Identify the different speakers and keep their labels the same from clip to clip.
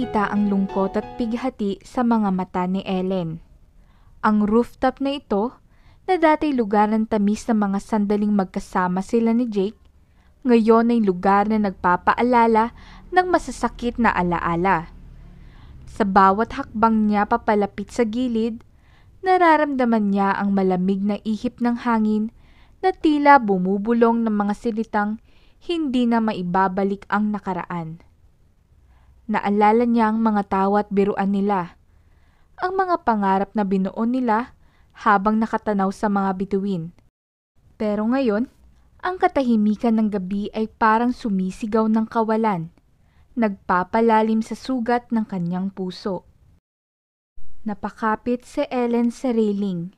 Speaker 1: Kitang-kita ang lungkot at pighati sa mga mata ni Ellen. Ang rooftop na ito, na dati lugar ng tamis na mga sandaling magkasama sila ni Jake, ngayon ay lugar na nagpapaalala ng masasakit na alaala. Sa bawat hakbang niya papalapit sa gilid, nararamdaman niya ang malamig na ihip ng hangin na tila bumubulong ng mga silitang hindi na maibabalik ang nakaraan. Naalala niya ang mga tawa at biruan nila, ang mga pangarap na binuo nila habang nakatanaw sa mga bituin. Pero ngayon, ang katahimikan ng gabi ay parang sumisigaw ng kawalan, nagpapalalim sa sugat ng kanyang puso. Napakapit si Ellen sa railing,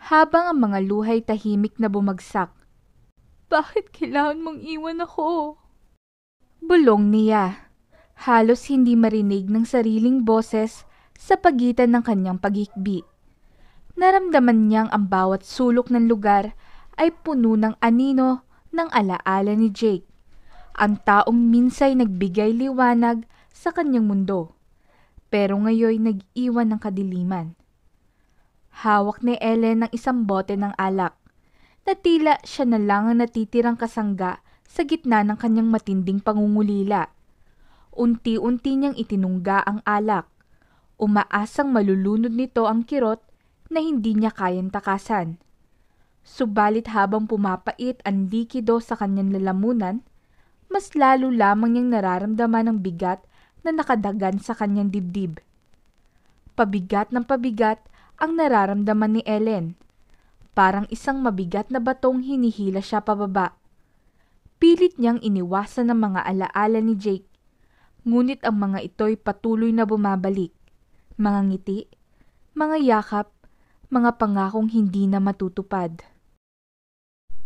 Speaker 1: habang ang mga luhay tahimik na bumagsak. "Bakit kailangan mong iwan ako?" Bulong niya, halos hindi marinig ng sariling boses sa pagitan ng kanyang paghikbi. Naramdaman niyang ang bawat sulok ng lugar ay puno ng anino ng alaala ni Jake, ang taong minsay nagbigay liwanag sa kanyang mundo, pero ngayon nag-iwan ng kadiliman. Hawak ni Ellen ng isang bote ng alak, na tila siya na lang ang natitirang kasangga sa gitna ng kanyang matinding pangungulila. Unti-unti niyang itinungga ang alak, umaasang malulunod nito ang kirot na hindi niya kayang takasan. Subalit habang pumapait ang likido sa kanyang lalamunan, mas lalo lamang niyang nararamdaman ang bigat na nakadagan sa kanyang dibdib. Pabigat ng pabigat ang nararamdaman ni Ellen. Parang isang mabigat na batong hinihila siya pababa. Pilit niyang iniwasan ang mga alaala ni Jake, ngunit ang mga ito'y patuloy na bumabalik. Mga ngiti, mga yakap, mga pangakong hindi na matutupad.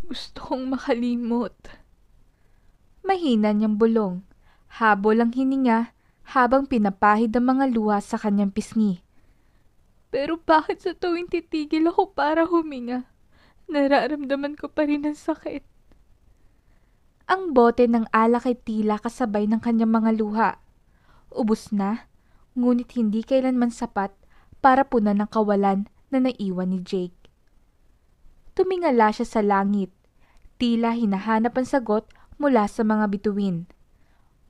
Speaker 1: "Gusto kong makalimot." Mahina niyang bulong, habol ang hininga habang pinapahid ang mga luha sa kanyang pisngi. "Pero bakit sa tuwing titigil ako para huminga, nararamdaman ko pa rin ang sakit?" Ang bote ng alak ay tila kasabay ng kanyang mga luha. Ubos na, ngunit hindi kailanman sapat para punan ng kawalan na naiwan ni Jake. Tumingala siya sa langit, tila hinahanap ang sagot mula sa mga bituin.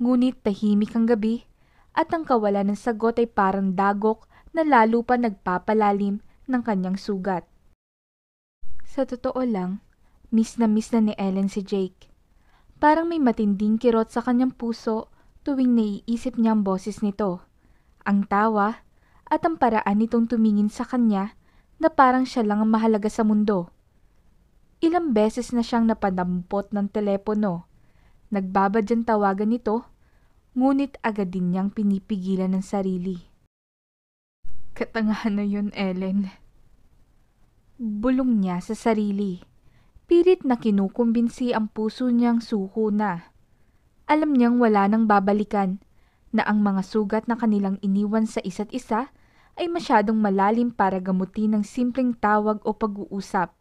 Speaker 1: Ngunit tahimik ang gabi at ang kawalan ng sagot ay parang dagok na lalo pa nagpapalalim ng kanyang sugat. Sa totoo lang, miss na ni Ellen si Jake. Parang may matinding kirot sa kanyang puso tuwing naiisip niya ang boses nito, ang tawa at ang paraan nitong tumingin sa kanya na parang siya lang ang mahalaga sa mundo. Ilang beses na siyang napadampot ng telepono, nagbabadyang tawagan nito, ngunit agad din niyang pinipigilan ng sarili. "Katangahan na yun, Ellen." Bulong niya sa sarili. Pilit na kinukumbinsi ang puso niyang suko na. Alam niyang wala nang babalikan, na ang mga sugat na kanilang iniwan sa isa't isa ay masyadong malalim para gamutin ng simpleng tawag o pag-uusap.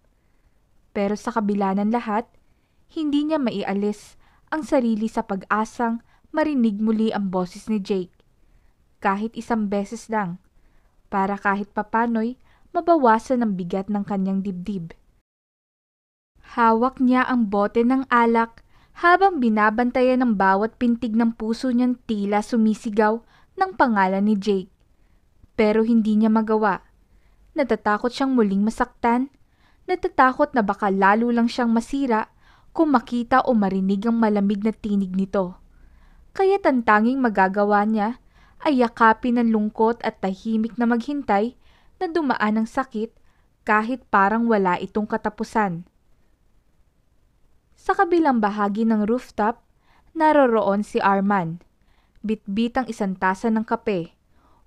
Speaker 1: Pero sa kabila ng lahat, hindi niya maialis ang sarili sa pag-asang marinig muli ang boses ni Jake. Kahit isang beses lang, para kahit papano'y mabawasan ang bigat ng kanyang dibdib. Hawak niya ang bote ng alak habang binabantayan ng bawat pintig ng puso niyang tila sumisigaw ng pangalan ni Jake. Pero hindi niya magawa. Natatakot siyang muling masaktan. Natatakot na baka lalo lang siyang masira kung makita o marinig ang malamig na tinig nito. Kaya't ang tanging magagawa niya ay yakapin ang lungkot at tahimik na maghintay na dumaan ang sakit kahit parang wala itong katapusan. Sa kabilang bahagi ng rooftop, naroroon si Arman. Bitbit ang isang tasa ng kape,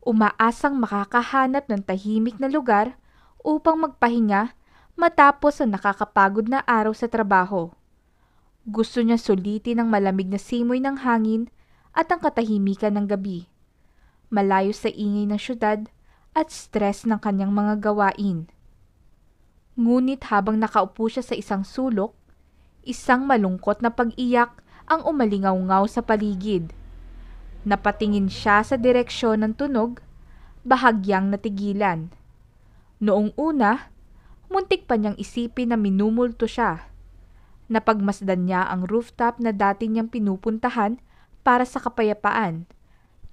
Speaker 1: umaasang makakahanap ng tahimik na lugar upang magpahinga matapos ang nakakapagod na araw sa trabaho. Gusto niya sulitin ang malamig na simoy ng hangin at ang katahimikan ng gabi, malayo sa ingay ng syudad at stress ng kanyang mga gawain. Ngunit habang nakaupo siya sa isang sulok, isang malungkot na pag-iyak ang umalingaw-ngaw sa paligid. Napatingin siya sa direksyon ng tunog, bahagyang natigilan. Noong una, muntik pa niyang isipin na minumulto siya. Napagmasdan niya ang rooftop na dati niyang pinupuntahan para sa kapayapaan.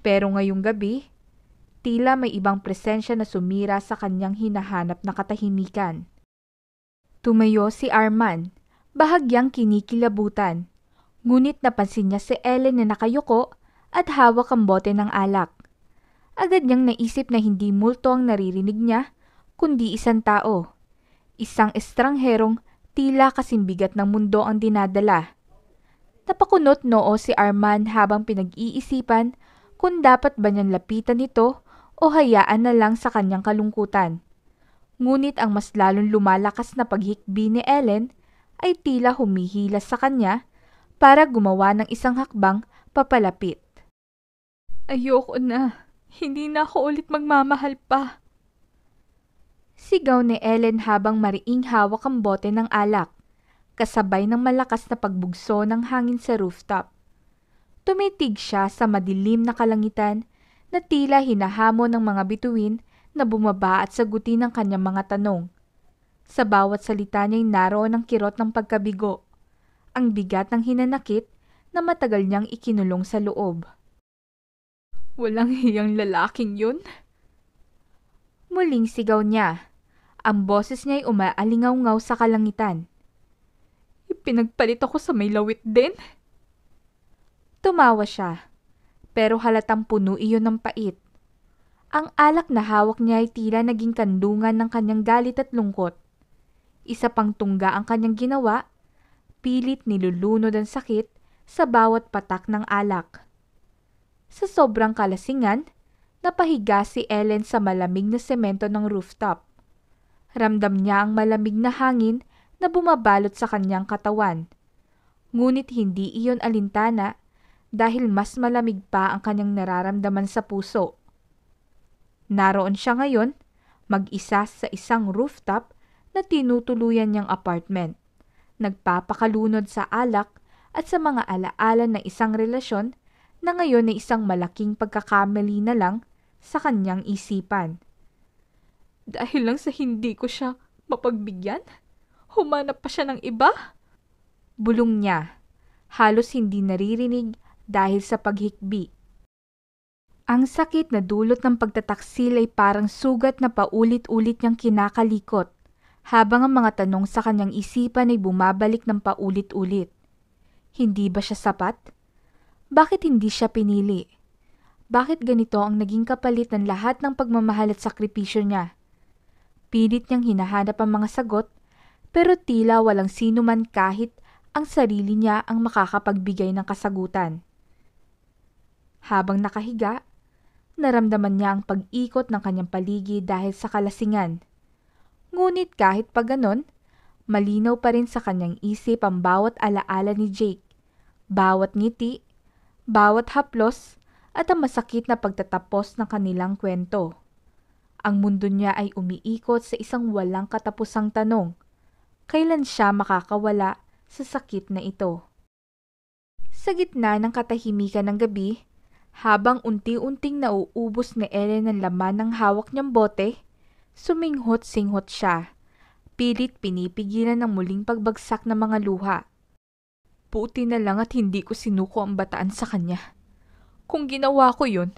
Speaker 1: Pero ngayong gabi, tila may ibang presensya na sumira sa kanyang hinahanap na katahimikan. Tumayo si Arman, bahagyang kinikilabutan. Ngunit napansin niya si Ellen na nakayuko at hawak ang bote ng alak. Agad niyang naisip na hindi multo ang naririnig niya, kundi isang tao. Isang estrangherong tila kasing bigat ng mundo ang dinadala. Napakunot noo si Arman habang pinag-iisipan kung dapat ba niyang lapitan ito o hayaan na lang sa kanyang kalungkutan. Ngunit ang mas lalong lumalakas na paghikbi ni Ellen ay tila humihilas sa kanya para gumawa ng isang hakbang papalapit. Ayoko na. Hindi na ako ulit magmamahal pa. Sigaw ni Ellen habang mariing hawak ang bote ng alak, kasabay ng malakas na pagbugso ng hangin sa rooftop. Tumitig siya sa madilim na kalangitan na tila hinahamon ng mga bituin na bumaba at sagutin ang kanyang mga tanong. Sa bawat salita niya'y naroon ang kirot ng pagkabigo, ang bigat ng hinanakit na matagal niyang ikinulong sa loob. Walang hiyang lalaking yun? Muling sigaw niya. Ang boses niya'y umaalingaw-ngaw sa kalangitan. Ipinagpalit ako sa may lawit din? Tumawa siya, pero halatang puno iyon ng pait. Ang alak na hawak niya ay tila naging kandungan ng kanyang galit at lungkot. Isa pang tungga ang kanyang ginawa, pilit nilulunod ang sakit sa bawat patak ng alak. Sa sobrang kalasingan, napahiga si Ellen sa malamig na semento ng rooftop. Ramdam niya ang malamig na hangin na bumabalot sa kanyang katawan. Ngunit hindi iyon alintana dahil mas malamig pa ang kanyang nararamdaman sa puso. Naroon siya ngayon, mag-isa sa isang rooftop na tinutuluyan niyang apartment, nagpapakalunod sa alak at sa mga alaala ng isang relasyon na ngayon ay isang malaking pagkakamali na lang sa kanyang isipan. Dahil lang sa hindi ko siya mapagbigyan, humanap pa siya ng iba? Bulong niya, halos hindi naririnig dahil sa paghikbi. Ang sakit na dulot ng pagtataksil ay parang sugat na paulit-ulit niyang kinakalikot, habang ang mga tanong sa kanyang isipan ay bumabalik ng paulit-ulit. Hindi ba siya sapat? Bakit hindi siya pinili? Bakit ganito ang naging kapalit ng lahat ng pagmamahal at sakripisyo niya? Pilit niyang hinahanap ang mga sagot, pero tila walang sino man kahit ang sarili niya ang makakapagbigay ng kasagutan. Habang nakahiga, naramdaman niya ang pag-ikot ng kanyang paligid dahil sa kalasingan. Ngunit kahit pa ganon, malinaw pa rin sa kanyang isip ang bawat alaala ni Jake, bawat ngiti, bawat haplos at ang masakit na pagtatapos ng kanilang kwento. Ang mundo niya ay umiikot sa isang walang katapusang tanong. Kailan siya makakawala sa sakit na ito? Sa gitna ng katahimikan ng gabi, habang unti-unting nauubos ni Ellen ang laman ng hawak niyang bote, suminghot-singhot siya. Pilit pinipigilan ng muling pagbagsak ng mga luha. Buti na lang at hindi ko sinuko ang bataan sa kanya. Kung ginawa ko yun,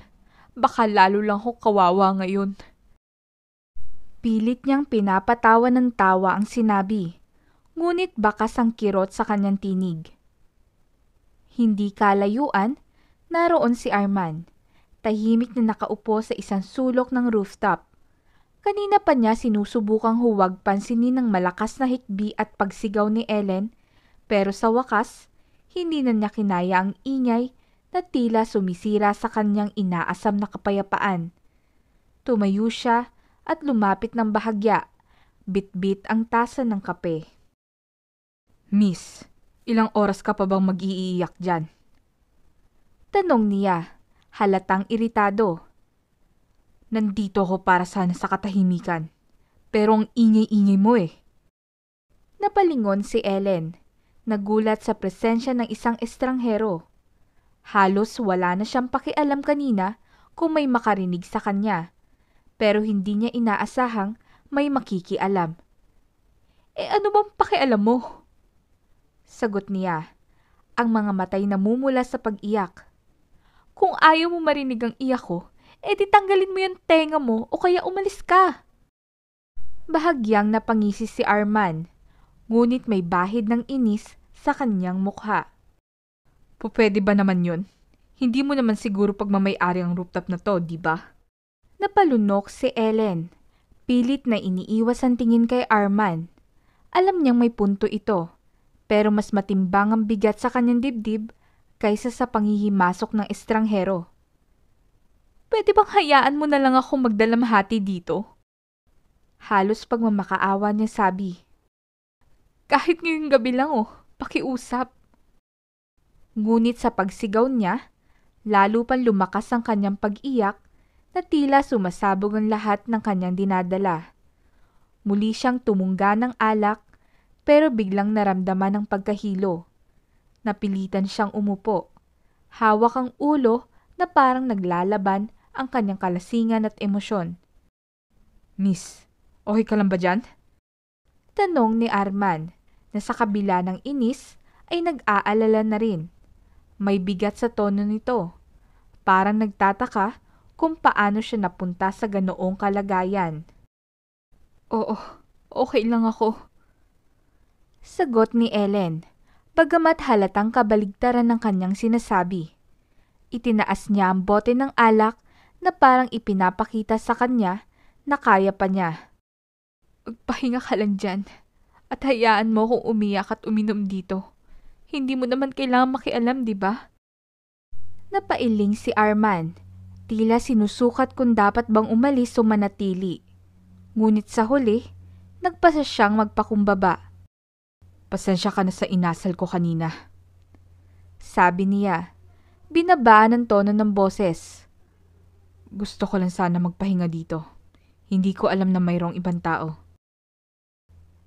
Speaker 1: baka lalo lang ako kawawa ngayon. Pilit niyang pinapatawa ng tawa ang sinabi, ngunit bakas ang kirot sa kanyang tinig. Hindi kalayuan, naroon si Arman, tahimik na nakaupo sa isang sulok ng rooftop. Kanina pa niya sinusubukang huwag pansinin ng malakas na hikbi at pagsigaw ni Ellen, pero sa wakas, hindi na niya kinaya ang ingay na tila sumisira sa kanyang inaasam na kapayapaan. Tumayo siya at lumapit ng bahagya, bit-bit ang tasa ng kape. Miss, ilang oras ka pa bang mag-iiyak dyan? Tanong niya, halatang iritado. Nandito ako para sana sa katahimikan, pero ang ingay-ingay mo eh. Napalingon si Ellen, nagulat sa presensya ng isang estranghero. Halos wala na siyang pakialam kanina kung may makarinig sa kanya, pero hindi niya inaasahang may makikialam. Ano bang pakialam mo? Sagot niya, ang mga matay namumula sa pag-iyak. Kung ayaw mo marinig ang iyak ko, di tanggalin mo yung tenga mo o kaya umalis ka. Bahagyang napangisi si Arman, ngunit may bahid ng inis sa kanyang mukha. Pwede ba naman yun? Hindi mo naman siguro pagmamay-ari ang rooftop na to, di ba? Napalunok si Ellen. Pilit na iniiwas ang tingin kay Arman. Alam niyang may punto ito, pero mas matimbang ang bigat sa kanyang dibdib kaysa sa panghihimasok ng estranghero. Pwede bang hayaan mo na lang ako magdalamhati dito? Halos pagmamakaawa niya sabi. Kahit ngayong gabi lang pakiusap. Ngunit sa pagsigaw niya, lalo pang lumakas ang kanyang pag-iyak na tila sumasabog ang lahat ng kanyang dinadala. Muli siyang tumungga ng alak pero biglang naramdaman ang pagkahilo. Napilitan siyang umupo. Hawak ang ulo na parang naglalaban ang kanyang kalasingan at emosyon. Miss, okay ka lang ba dyan? Tanong ni Arman na sa kabila ng inis ay nag-aalala na rin. May bigat sa tono nito. Parang nagtataka kung paano siya napunta sa ganoong kalagayan. Oo, okay lang ako. Sagot ni Ellen, bagamat halatang kabaligtaran ng kanyang sinasabi. Itinaas niya ang bote ng alak na parang ipinapakita sa kanya na kaya pa niya. Magpahinga ka lang dyan at hayaan mo kung umiyak at uminom dito. Hindi mo naman kailangan makialam, di ba? Napailing si Arman. Tila sinusukat kung dapat bang umalis o manatili. Ngunit sa huli, nagpasa siyang magpakumbaba. Pasensya ka na sa inasal ko kanina. Sabi niya, binabaan ng tono ng boses. Gusto ko lang sana magpahinga dito. Hindi ko alam na mayroong ibang tao.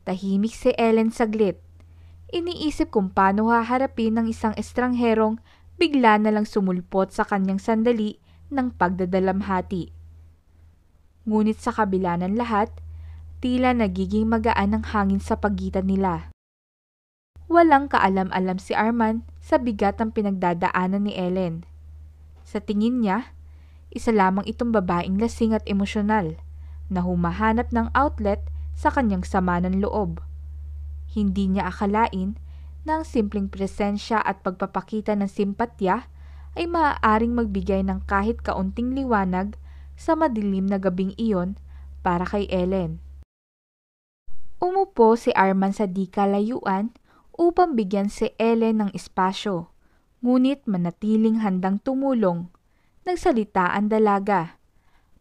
Speaker 1: Tahimik si Ellen saglit. Iniisip kung paano haharapin ng isang estrangherong bigla na lang sumulpot sa kanyang sandali ng pagdadalamhati. Ngunit sa kabila ng lahat, tila nagiging magaan ang hangin sa pagitan nila. Walang kaalam-alam si Arman sa bigat ng pinagdadaanan ni Ellen. Sa tingin niya, isa lamang itong babaeng lasing at emosyonal na humahanap ng outlet sa kanyang sama ng loob. Hindi niya akalain na ang simpleng presensya at pagpapakita ng simpatya ay maaaring magbigay ng kahit kaunting liwanag sa madilim na gabing iyon para kay Ellen. Umupo si Arman sa di kalayuan upang bigyan si Ellen ng espasyo, ngunit manatiling handang tumulong. Nagsalita ang dalaga.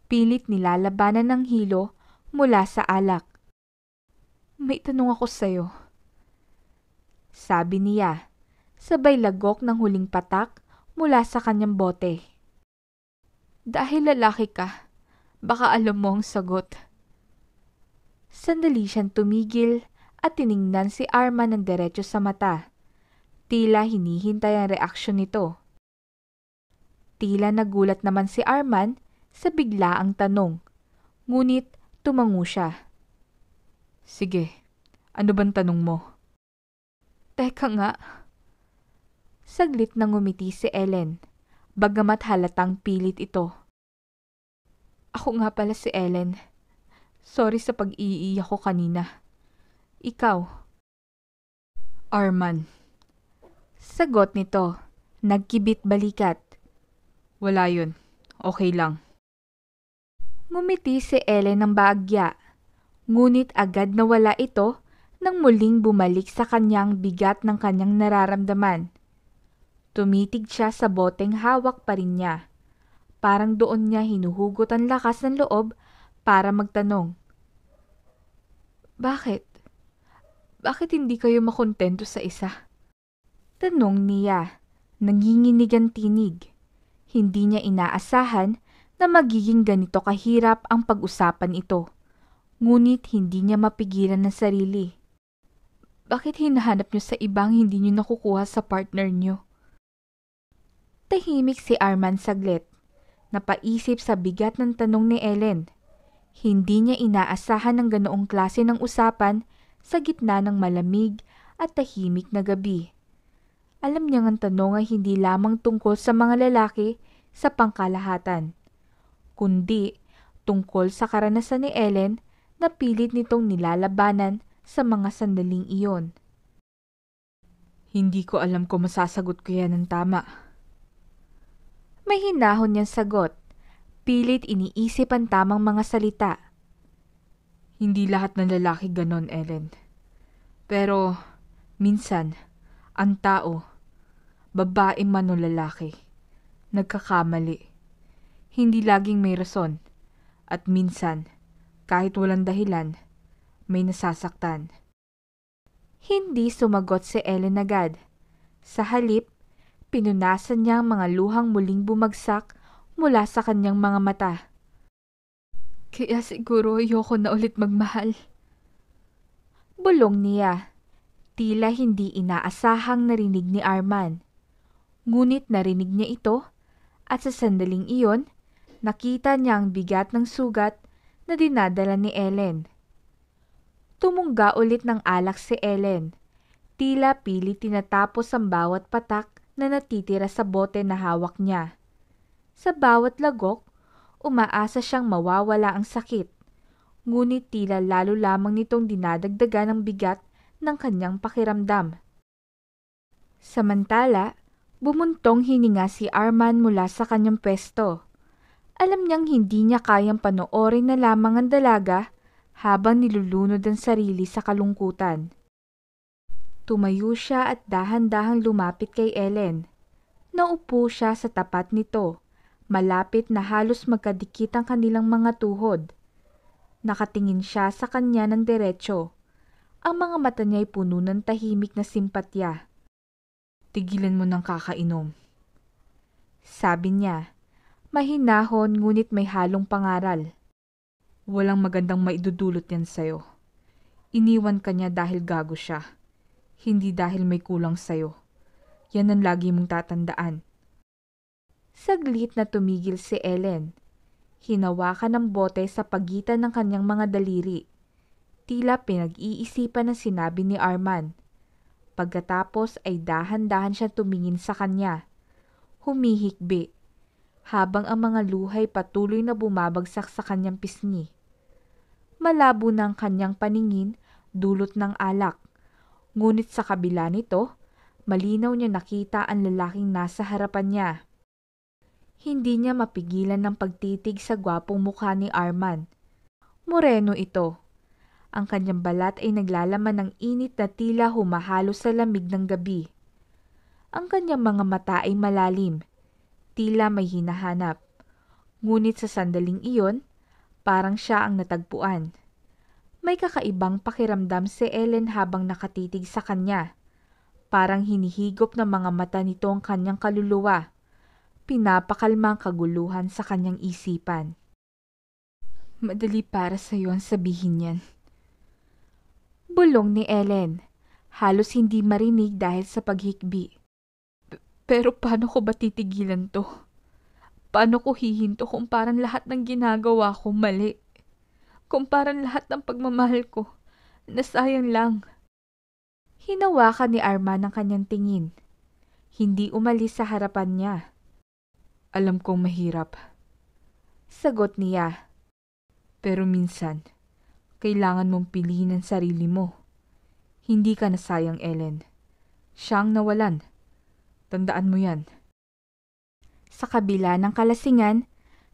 Speaker 1: Pilit nilalabanan ng hilo mula sa alak. May tanong ako sa'yo. Sabi niya, sabay lagok ng huling patak mula sa kanyang bote. Dahil lalaki ka, baka alam mo ang sagot. Sandali siyang tumigil at tiningnan si Arman ng diretso sa mata. Tila hinihintay ang reaksyon nito. Tila nagulat naman si Arman sa biglaang tanong, ngunit tumango siya. Sige, ano bang tanong mo? Teka nga. Saglit na ngumiti si Ellen, bagamat halatang pilit ito. Ako nga pala si Ellen. Sorry sa pag-iiyak ko kanina. Ikaw? Arman. Sagot nito, nagkibit balikat. Wala yun. Okay lang. Ngumiti si Ellen ng baagya, ngunit agad nawala ito nang muling bumalik sa kanyang bigat ng kanyang nararamdaman. Tumitig siya sa boteng hawak pa rin niya. Parang doon niya hinuhugot ang lakas ng loob para magtanong. Bakit? Bakit hindi kayo makontento sa isa? Tanong niya, nanginginig ang tinig. Hindi niya inaasahan na magiging ganito kahirap ang pag-usapan ito. Ngunit hindi niya mapigilan ng sarili. Bakit hinahanap niyo sa ibang hindi niyo nakukuha sa partner niyo? Tahimik si Arman saglit. Napaisip sa bigat ng tanong ni Ellen. Hindi niya inaasahan ng ganoong klase ng usapan sa gitna ng malamig at tahimik na gabi. Alam niyang ang tanong ay hindi lamang tungkol sa mga lalaki sa pangkalahatan, kundi tungkol sa karanasan ni Ellen na pilit nitong nilalabanan sa mga sandaling iyon. Hindi ko alam kung masasagot ko yan ng tama. May hinahon niyang sagot. Pilit iniisip ang tamang mga salita. Hindi lahat ng lalaki ganon, Ellen. Pero, minsan, ang tao, babae man o lalaki, nagkakamali. Hindi laging may rason. At minsan, kahit walang dahilan, may nasasaktan. Hindi sumagot si Ellen agad. Sa halip, pinunasan niya ang mga luhang muling bumagsak mula sa kanyang mga mata. Kaya siguro ayoko na ulit magmahal. Bulong niya. Tila hindi inaasahang narinig ni Arman. Ngunit narinig niya ito at sa sandaling iyon, nakita niya ang bigat ng sugat na dinadala ni Ellen. Tumungga ulit ng alak si Ellen. Tila pilit tinatapos ang bawat patak na natitira sa bote na hawak niya. Sa bawat lagok, umaasa siyang mawawala ang sakit. Ngunit tila lalo lamang nitong dinadagdagan ang bigat ng kanyang pakiramdam. Samantala, bumuntong hininga si Arman mula sa kanyang pwesto. Alam niyang hindi niya kayang panoorin na lamang ang dalaga habang nilulunod ang sarili sa kalungkutan. Tumayo siya at dahan-dahang lumapit kay Ellen. Naupo siya sa tapat nito, malapit na halos magkadikit ang kanilang mga tuhod. Nakatingin siya sa kanya ng diretso. Ang mga mata niya ay puno ng tahimik na simpatya. Tigilan mo ng kakainom. Sabi niya, mahinahon ngunit may halong pangaral. Walang magandang maidudulot yan sa'yo. Iniwan ka niya dahil gago siya. Hindi dahil may kulang sa'yo. Yan ang lagi mong tatandaan. Saglit na tumigil si Ellen. Hinawakan ng bote sa pagitan ng kanyang mga daliri. Tila pinag-iisipan ang sinabi ni Arman. Pagkatapos ay dahan-dahan siya tumingin sa kanya. Humihikbi, habang ang mga luhay patuloy na bumabagsak sa kanyang pisngi. Malabo na ang kanyang paningin dulot ng alak. Ngunit sa kabila nito, malinaw niya nakita ang lalaking nasa harapan niya. Hindi niya mapigilan ng pagtitig sa gwapong mukha ni Arman. Moreno ito. Ang kanyang balat ay naglalaman ng init na tila humahalo sa lamig ng gabi. Ang kanyang mga mata ay malalim, tila may hinahanap. Ngunit sa sandaling iyon, parang siya ang natagpuan. May kakaibang pakiramdam si Ellen habang nakatitig sa kanya. Parang hinihigop ng mga mata nito ang kanyang kaluluwa. Pinapakalma ang kaguluhan sa kanyang isipan. Madali para sa iyo ang sabihin yan. Bulong ni Ellen, halos hindi marinig dahil sa paghikbi. Pero paano ko ba titigilan to? Paano ko hihinto kung parang lahat ng ginagawa ko mali? Kung parang lahat ng pagmamahal ko, nasayang lang. Hinawakan ni Arman ang kanyang tingin. Hindi umalis sa harapan niya. Alam kong mahirap. Sagot niya. Pero minsan, kailangan mong piliin ang sarili mo. Hindi ka nasayang, Ellen. Siyang nawalan. Tandaan mo yan. Sa kabila ng kalasingan,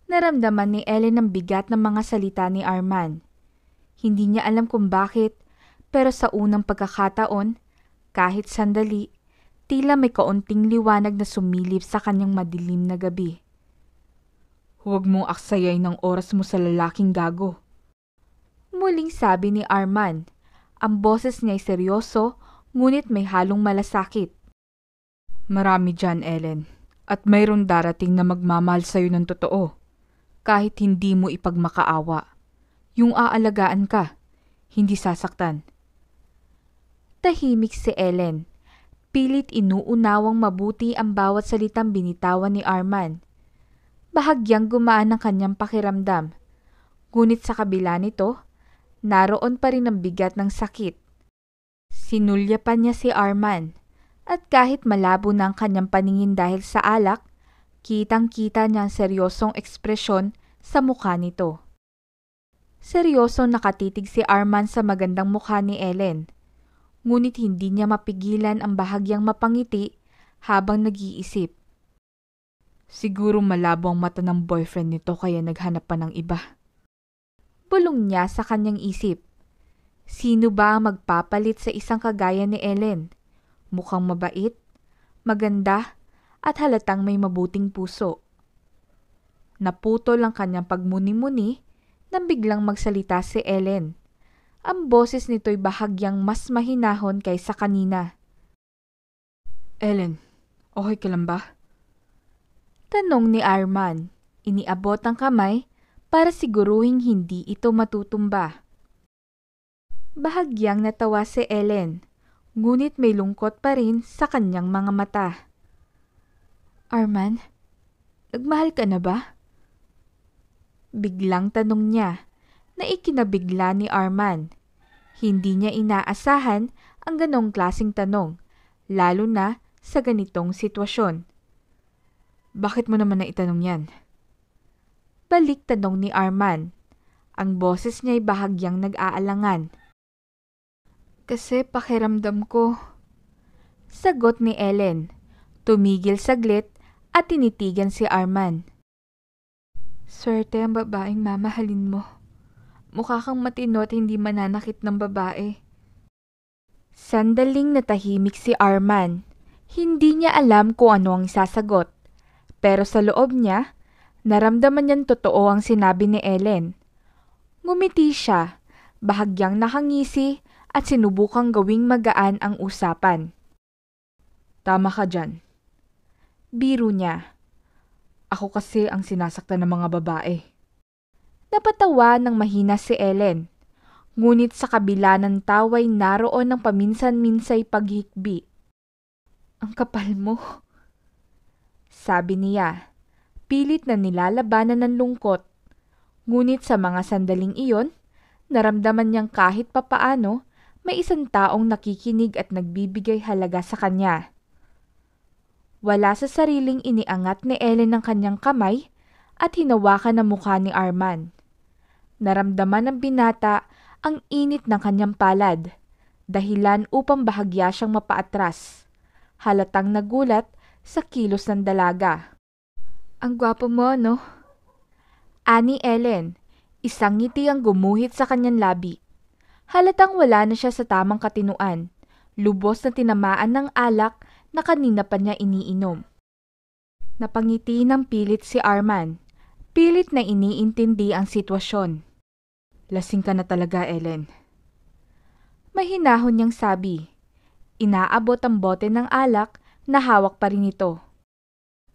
Speaker 1: naramdaman ni Ellen ang bigat ng mga salita ni Arman. Hindi niya alam kung bakit, pero sa unang pagkakataon, kahit sandali, tila may kaunting liwanag na sumilip sa kanyang madilim na gabi. Huwag mong aksayay ng oras mo sa lalaking gago. Muling sabi ni Arman. Ang boses niya ay seryoso, ngunit may halong malasakit. Marami dyan, Ellen. At mayroon darating na magmamahal sa'yo ng totoo. Kahit hindi mo ipagmakaawa. Yung aalagaan ka, hindi sasaktan. Tahimik si Ellen. Pilit inuunawang mabuti ang bawat salitang binitawan ni Arman. Bahagyang gumaan ang kanyang pakiramdam. Ngunit sa kabila nito, naroon pa rin ang bigat ng sakit. Sinulyapan niya si Arman, at kahit malabo na ang kanyang paningin dahil sa alak, kitang-kita niya ang seryosong ekspresyon sa mukha nito. Seryosong nakatitig si Arman sa magandang mukha ni Ellen, ngunit hindi niya mapigilan ang bahagyang mapangiti habang nag-iisip. Siguro malabo ang mata ng boyfriend nito kaya naghanap pa ng iba. Bulong niya sa kanyang isip. Sino ba ang magpapalit sa isang kagaya ni Ellen? Mukhang mabait, maganda, at halatang may mabuting puso. Naputol ang kanyang pagmuni-muni nang biglang magsalita si Ellen. Ang boses nito'y bahagyang mas mahinahon kaysa kanina. Ellen, okay ka lang ba? Tanong ni Arman. Iniabot ang kamay para siguruhing hindi ito matutumba. Bahagyang natawa si Ellen, ngunit may lungkot pa rin sa kanyang mga mata. Arman, nagmahal ka na ba? Biglang tanong niya na ikinabigla ni Arman. Hindi niya inaasahan ang ganong klaseng tanong, lalo na sa ganitong sitwasyon. Bakit mo naman naitanong yan? Balik tanong ni Arman. Ang boses niya'y bahagyang nag-aalangan. Kasi pakiramdam ko. Sagot ni Ellen. Tumigil saglit at tinitigan si Arman. Swerte ang babaeng mamahalin mo. Mukha kang matino at hindi mananakit ng babae. Sandaling natahimik si Arman. Hindi niya alam kung ano ang isasagot. Pero sa loob niya, naramdaman niyang totoo ang sinabi ni Ellen. Ngumiti siya, bahagyang nakangisi at sinubukang gawing magaan ang usapan. Tama ka dyan. Biro niya. Ako kasi ang sinasaktan ng mga babae. Napatawa ng mahina si Ellen. Ngunit sa kabila ng taway naroon ng paminsan-minsay paghikbi. Ang kapal mo. Sabi niya. Pilit na nilalabanan ng lungkot. Ngunit sa mga sandaling iyon, naramdaman niyang kahit papaano may isang taong nakikinig at nagbibigay halaga sa kanya. Wala sa sariling iniangat ni Ellen ang kanyang kamay at hinawakan ang mukha ni Arman. Naramdaman ng binata ang init ng kanyang palad, dahilan upang bahagya siyang mapaatras. Halatang nagulat sa kilos ng dalaga. Ang gwapo mo, no? Ani Ellen, isang ngiti ang gumuhit sa kanyang labi. Halatang wala na siya sa tamang katinuan, lubos na tinamaan ng alak na kanina pa niya iniinom. Napangiti ng pilit si Arman, pilit na iniintindi ang sitwasyon. Lasing ka na talaga, Ellen. Mahinahon niyang sabi. Inaabot ang bote ng alak na hawak pa rin ito.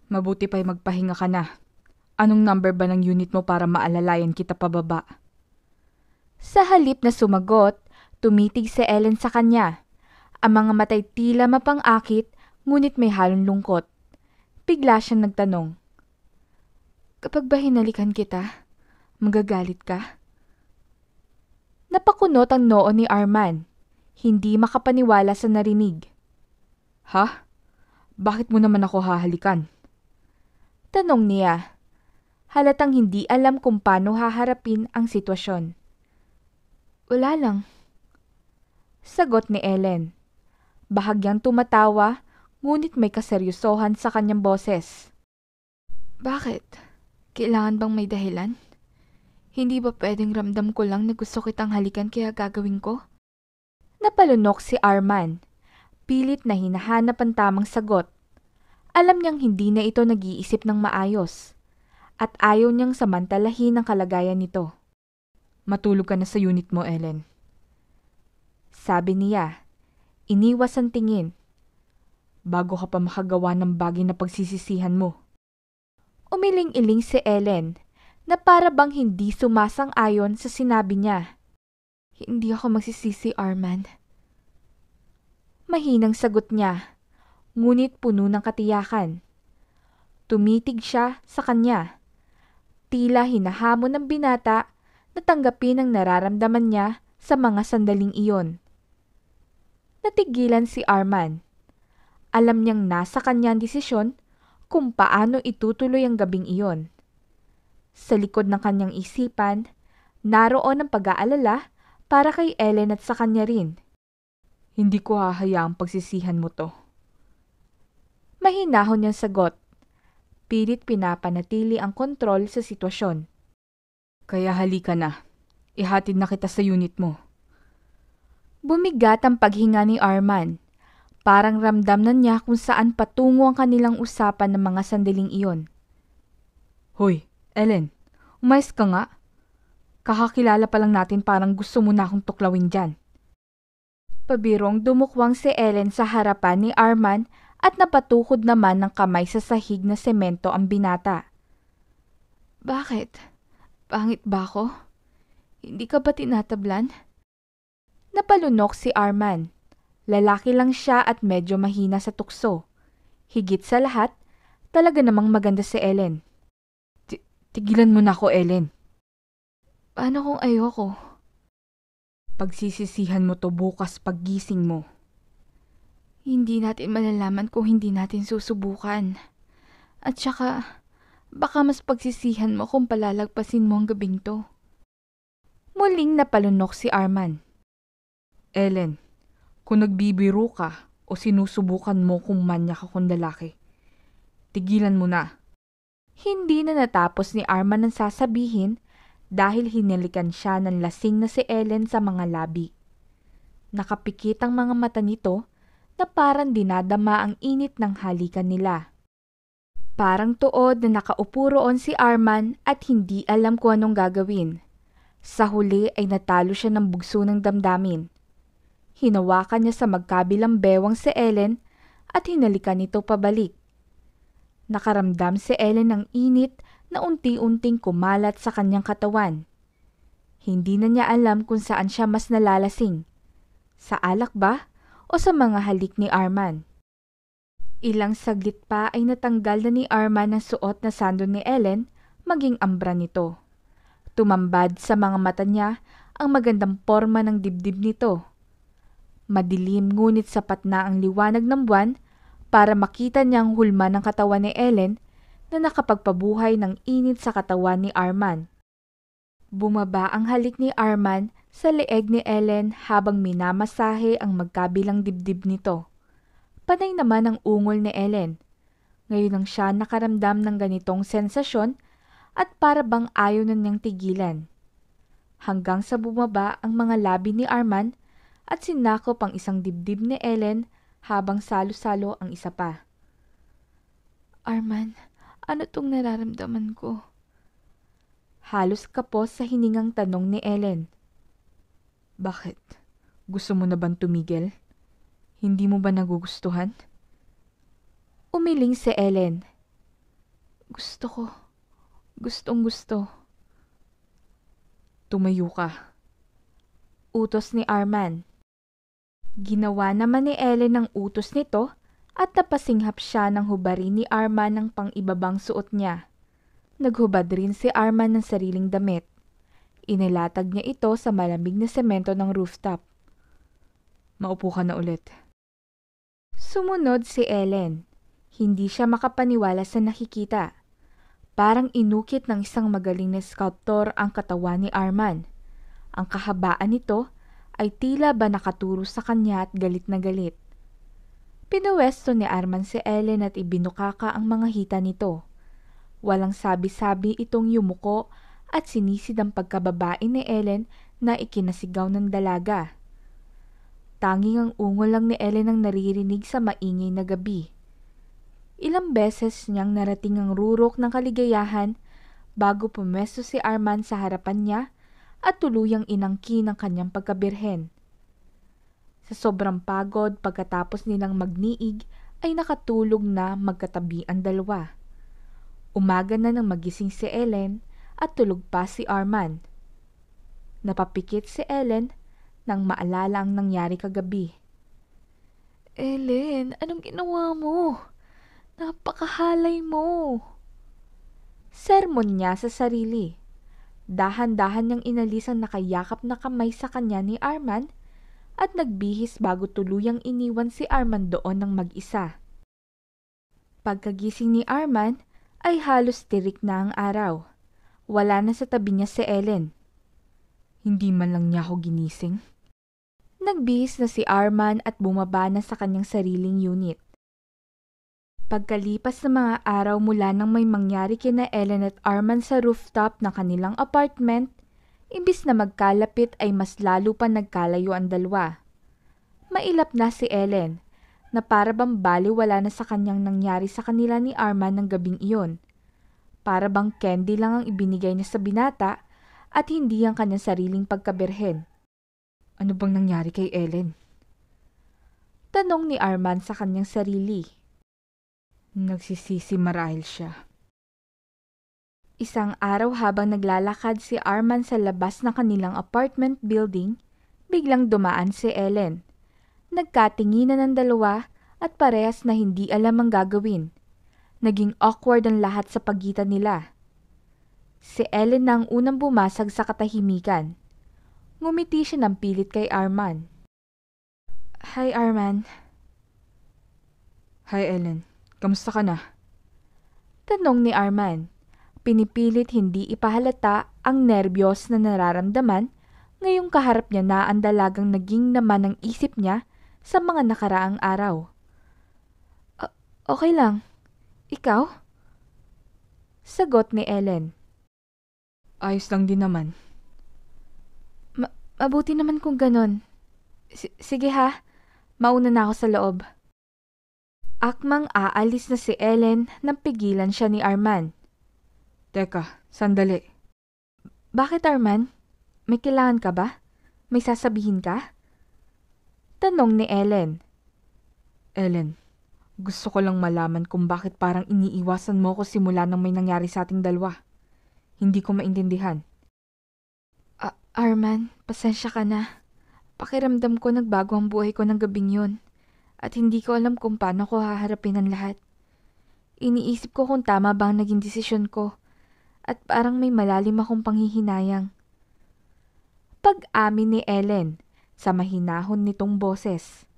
Speaker 1: Mabuti pa'y magpahinga ka na. Anong number ba ng unit mo para maalalayan kita pababa? Sa halip na sumagot, tumitig si Ellen sa kanya. Ang mga matay tila mapang-akit, ngunit may halong lungkot. Bigla siyang nagtanong. Kapag ba hinalikan kita, magagalit ka? Napakunot ang noo ni Arman. Hindi makapaniwala sa narinig. Ha? Bakit mo naman ako hahalikan? Tanong niya. Halatang hindi alam kung paano haharapin ang sitwasyon. Wala lang. Sagot ni Ellen. Bahagyang tumatawa, ngunit may kaseryosohan sa kanyang boses. Bakit? Kailangan bang may dahilan? Hindi ba pwedeng ramdam ko lang na gusto kitang halikan kaya gagawin ko? Napalunok si Arman. Pilit na hinahanap ang tamang sagot. Alam niyang hindi na ito nag-iisip ng maayos. At ayaw niyang samantalahin ang kalagayan nito. Matulog ka na sa unit mo, Ellen. Sabi niya. Iniwas ang tingin. Bago ka pa makagawa ng bagay na pagsisisihan mo. Umiling-iling si Ellen na para bang hindi sumasang-ayon sa sinabi niya. Hindi ako magsisisi, Arman. Mahinang sagot niya. ngunit puno ng katiyakan. Tumitig siya sa kanya. Tila hinahamon ng binata na tanggapin ang nararamdaman niya sa mga sandaling iyon. Natigilan si Arman. Alam niyang nasa kanya ang desisyon kung paano itutuloy ang gabing iyon. Sa likod ng kanyang isipan, naroon ang pag-aalala para kay Ellen at sa kanya rin. Hindi ko hahayaang pagsisihan mo to. Mahinahon niyang sagot. Pilit pinapanatili ang kontrol sa sitwasyon. Kaya halika na. Ihatid na kita sa unit mo. Bumigat ang paghinga ni Arman. Parang ramdam na niya kung saan patungo ang kanilang usapan ng mga sandaling iyon. Hoy, Ellen, umayos ka nga. Kakakilala pa lang natin, parang gusto mo na akong tuklawin dyan. Pabirong dumukwang si Ellen sa harapan ni Arman at napatukod naman ng kamay sa sahig na semento ang binata. Bakit? Pangit ba ako? Hindi ka ba tinatablan? Napalunok si Arman. Lalaki lang siya at medyo mahina sa tukso. Higit sa lahat, talaga namang maganda si Ellen. Tigilan mo na ako, Ellen. Paano kung ayoko? Pagsisisihan mo to bukas paggising mo. Hindi natin malalaman kung hindi natin susubukan. At saka, baka mas pagsisihan mo kung palalagpasin mo ang gabing to. Muling napalunok si Arman. Ellen, kung nagbibiro ka o sinusubukan mo kung manyak akong lalaki, tigilan mo na. Hindi na natapos ni Arman ang sasabihin dahil hinalikan siya ng lasing na si Ellen sa mga labi. Nakapikit ang mga mata nito na parang dinadama ang init ng halikan nila. Parang tuod na nakaupo roon si Arman at hindi alam kung anong gagawin. Sa huli ay natalo siya ng bugso ng damdamin. Hinawakan niya sa magkabilang bewang si Ellen at hinalikan ito pabalik. Nakaramdam si Ellen ng init na unti-unting kumalat sa kanyang katawan. Hindi na niya alam kung saan siya mas nalalasing. Sa alak ba o sa mga halik ni Arman? Ilang saglit pa ay natanggal na ni Arman ang suot na sando ni Ellen, maging ambra nito. Tumambad sa mga mata niya ang magandang porma ng dibdib nito. Madilim ngunit sapat na ang liwanag ng buwan para makita niya ang hulma ng katawan ni Ellen na nakapagpabuhay ng init sa katawan ni Arman. Bumaba ang halik ni Arman sa leeg ni Ellen habang minamasahe ang magkabilang dibdib nito. Panay naman ang ungol ni Ellen. Ngayon lang siya nakaramdam ng ganitong sensasyon at para bang ayaw na niyang tigilan. Hanggang sa bumaba ang mga labi ni Arman at sinakop ang isang dibdib ni Ellen habang salo-salo ang isa pa. Arman, ano tong nararamdaman ko? Halos kapos sa hiningang tanong ni Ellen. Bakit? Gusto mo na bang tumigil? Hindi mo ba nagugustuhan? Umiling si Ellen. Gusto ko. Gustong gusto. Tumayo ka. Utos ni Arman. Ginawa naman ni Ellen ang utos nito at napasinghap siya ng hubarin ni Arman ng pang-ibabang suot niya. Naghubad rin si Arman ng sariling damit. Inilatag niya ito sa malamig na semento ng rooftop. Maupo ka na ulit. Sumunod si Ellen. Hindi siya makapaniwala sa nakikita. Parang inukit ng isang magaling na sculptor ang katawan ni Arman. Ang kahabaan nito ay tila ba nakaturo sa kanya at galit na galit. Pinuwesto ni Arman si Ellen at ibinukaka ang mga hita nito. Walang sabi-sabi itong yumuko at sinisid ang pagkababae ni Ellen na ikinasigaw ng dalaga. Tanging ang ungol lang ni Ellen ang naririnig sa maingay na gabi. Ilang beses niyang narating ang rurok ng kaligayahan bago pumesto si Arman sa harapan niya at tuluyang inangkin ang kanyang pagkabirhen. Sa sobrang pagod pagkatapos nilang magniig ay nakatulog na magkatabi ang dalawa. Umaga na nang magising si Ellen at tulog pa si Arman. Napapikit si Ellen nang maalala ang nangyari kagabi. Ellen, anong ginawa mo? Napakahalay mo. Sermon niya sa sarili. Dahan-dahan niyang inalis ang nakayakap na kamay sa kanya ni Arman at nagbihis bago tuluyang iniwan si Arman doon ng mag-isa. Pagkagising ni Arman ay halos tirik na ang araw. Wala na sa tabi niya si Ellen. Hindi man lang niya ako ginising. Nagbihis na si Arman at bumaba na sa kanyang sariling unit. Pagkalipas ng mga araw mula nang may mangyari kina Ellen at Arman sa rooftop ng kanilang apartment, imbis na magkalapit ay mas lalo pa nagkalayo ang dalawa. Mailap na si Ellen, na para bang baliwala na sa kanyang nangyari sa kanila ni Arman ng gabing iyon. Para bang candy lang ang ibinigay niya sa binata at hindi ang kanyang sariling pagkabirhen. Ano bang nangyari kay Ellen? Tanong ni Arman sa kanyang sarili. Nagsisisi marahil siya. Isang araw habang naglalakad si Arman sa labas ng kanilang apartment building, biglang dumaan si Ellen. Nagkatinginan ng dalawa at parehas na hindi alam ang gagawin. Naging awkward ang lahat sa pagitan nila. Si Ellen na ang unang bumasag sa katahimikan. Ngumiti siya ng pilit kay Arman. Hi, Arman. Hi, Ellen. Kamusta ka na? Tanong ni Arman. Pinipilit hindi ipahalata ang nerbiyos na nararamdaman ngayong kaharap niya na ang dalagang naging naman ang isip niya sa mga nakaraang araw. Okay lang. Ikaw? Sagot ni Ellen. Ayos lang din naman. Mabuti naman kung ganon. Sige ha, mauna na ako sa loob. Akmang aalis na si Ellen nang pigilan siya ni Arman. Teka, sandali. Bakit, Arman? May kailangan ka ba? May sasabihin ka? Tanong ni Ellen. Ellen, gusto ko lang malaman kung bakit parang iniiwasan mo ko simula nang may nangyari sa ating dalawa. Hindi ko maintindihan. Arman, pasensya ka na. Pakiramdam ko nagbago ang buhay ko ng gabing yun. At hindi ko alam kung paano ko haharapin ang lahat. Iniisip ko kung tama ba ang naging desisyon ko. At parang may malalim akong panghihinayang. Pag-amin ni Ellen sa mahinahon nitong boses.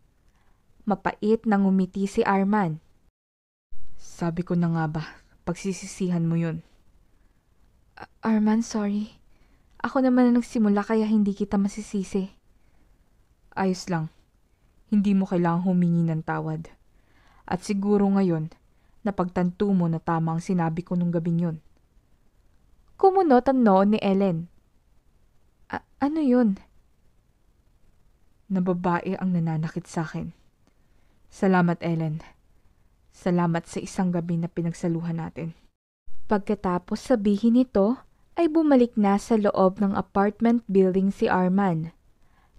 Speaker 1: Mapait na ngumiti si Arman. Sabi ko na nga ba, pagsisisihan mo yun. Arman, sorry. Ako naman ang nagsimula kaya hindi kita masisisi. Ayos lang. Hindi mo kailangang humingi ng tawad. At siguro ngayon, napagtanto mo na tama ang sinabi ko nung gabing yun. Kumunot ang noo ni Ellen. Ano yun? Na babae ang nananakit sa akin. Salamat, Ellen. Salamat sa isang gabi na pinagsaluhan natin. Pagkatapos sabihin ito, ay bumalik na sa loob ng apartment building si Arman.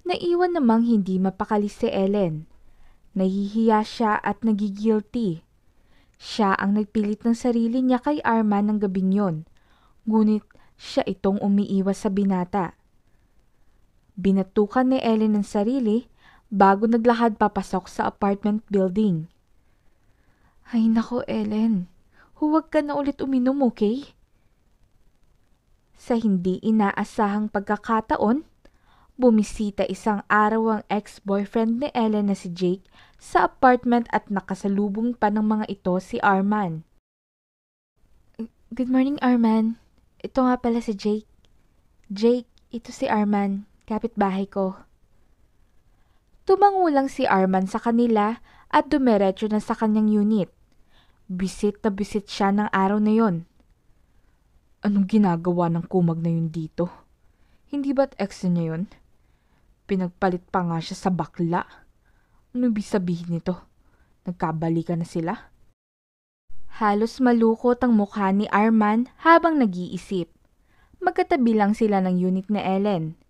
Speaker 1: Naiwan namang hindi mapakali si Ellen. Nahihiya siya at nagigilty. Siya ang nagpilit ng sarili niya kay Arman ng gabing yon. Ngunit siya itong umiiwas sa binata. Binatukan ni Ellen ng sarili bago naglakad papasok sa apartment building. Ay nako, Ellen. Huwag ka na ulit uminom, okay? Sa hindi inaasahang pagkakataon, bumisita isang araw ang ex-boyfriend ni Ellen na si Jake sa apartment at nakasalubong pa ng mga ito si Arman. Good morning, Arman. Ito nga pala si Jake. Jake, ito si Arman, kapitbahay ko. Tumango lang si Arman sa kanila at dumiretso na sa kanyang unit. Bisit na bisit siya ng araw na yon. Anong ginagawa ng kumag na yun dito? Hindi ba't ex niya yun? Pinagpalit pa nga siya sa bakla. Ano ibig sabihin nito? Nagkabalikan na sila? Halos malukot ang mukha ni Arman habang nag-iisip. Magkatabi lang sila ng unit ni Ellen.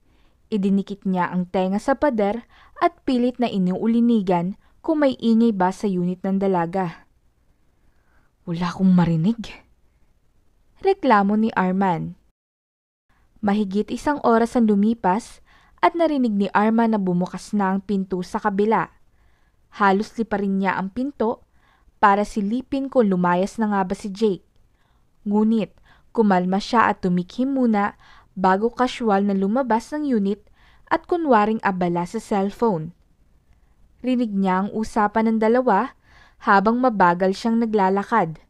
Speaker 1: Idinikit niya ang tenga sa pader at pilit na inuulinigan kung may ingay ba sa unit ng dalaga. Wala akong marinig. Reklamo ni Arman. Mahigit isang oras ang lumipas at narinig ni Arman na bumukas na ang pinto sa kabila. Halos liparin niya ang pinto para silipin kung lumayas na nga ba si Jake. Ngunit kumalma siya at tumikhim muna bago kasyual na lumabas ng unit at kunwaring abala sa cellphone. Rinig niya ang usapan ng dalawa habang mabagal siyang naglalakad.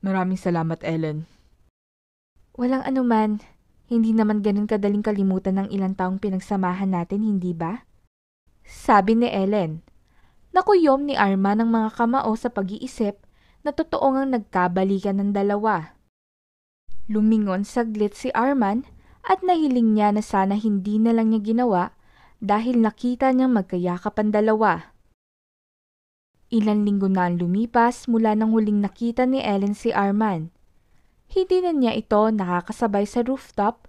Speaker 2: Maraming salamat, Ellen.
Speaker 1: Walang anuman. Hindi naman ganun kadaling kalimutan ng ilang taong pinagsamahan natin, hindi ba? Sabi ni Ellen. Nakuyom ni Arman ang mga kamao sa pag-iisip na totoo ngang nagkabalikan ng dalawa. Lumingon saglit si Arman at nahiling niya na sana hindi na lang niya ginawa dahil nakita niyang magkayakap ang dalawa. Ilang linggo na ang lumipas mula nang huling nakita ni Ellen si Arman. Hindi na niya ito nakakasabay sa rooftop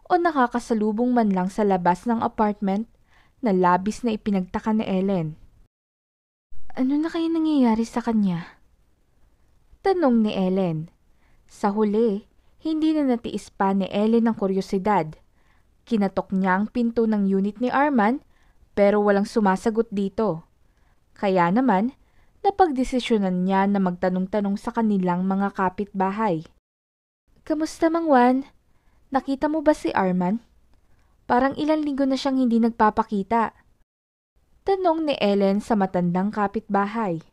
Speaker 1: o nakakasalubong man lang sa labas ng apartment na labis na ipinagtaka ni Ellen. Ano na kaya nangyayari sa kanya? Tanong ni Ellen. Sa huli, hindi na natiis pa ni Ellen ang kuryosidad. Kinatok niya ang pinto ng unit ni Arman pero walang sumasagot dito. Kaya naman, napagdesisyonan niya na magtanong-tanong sa kanilang mga kapitbahay. Kamusta Mang Juan? Nakita mo ba si Arman? Parang ilang linggo na siyang hindi nagpapakita. Tanong ni Ellen sa matandang kapitbahay.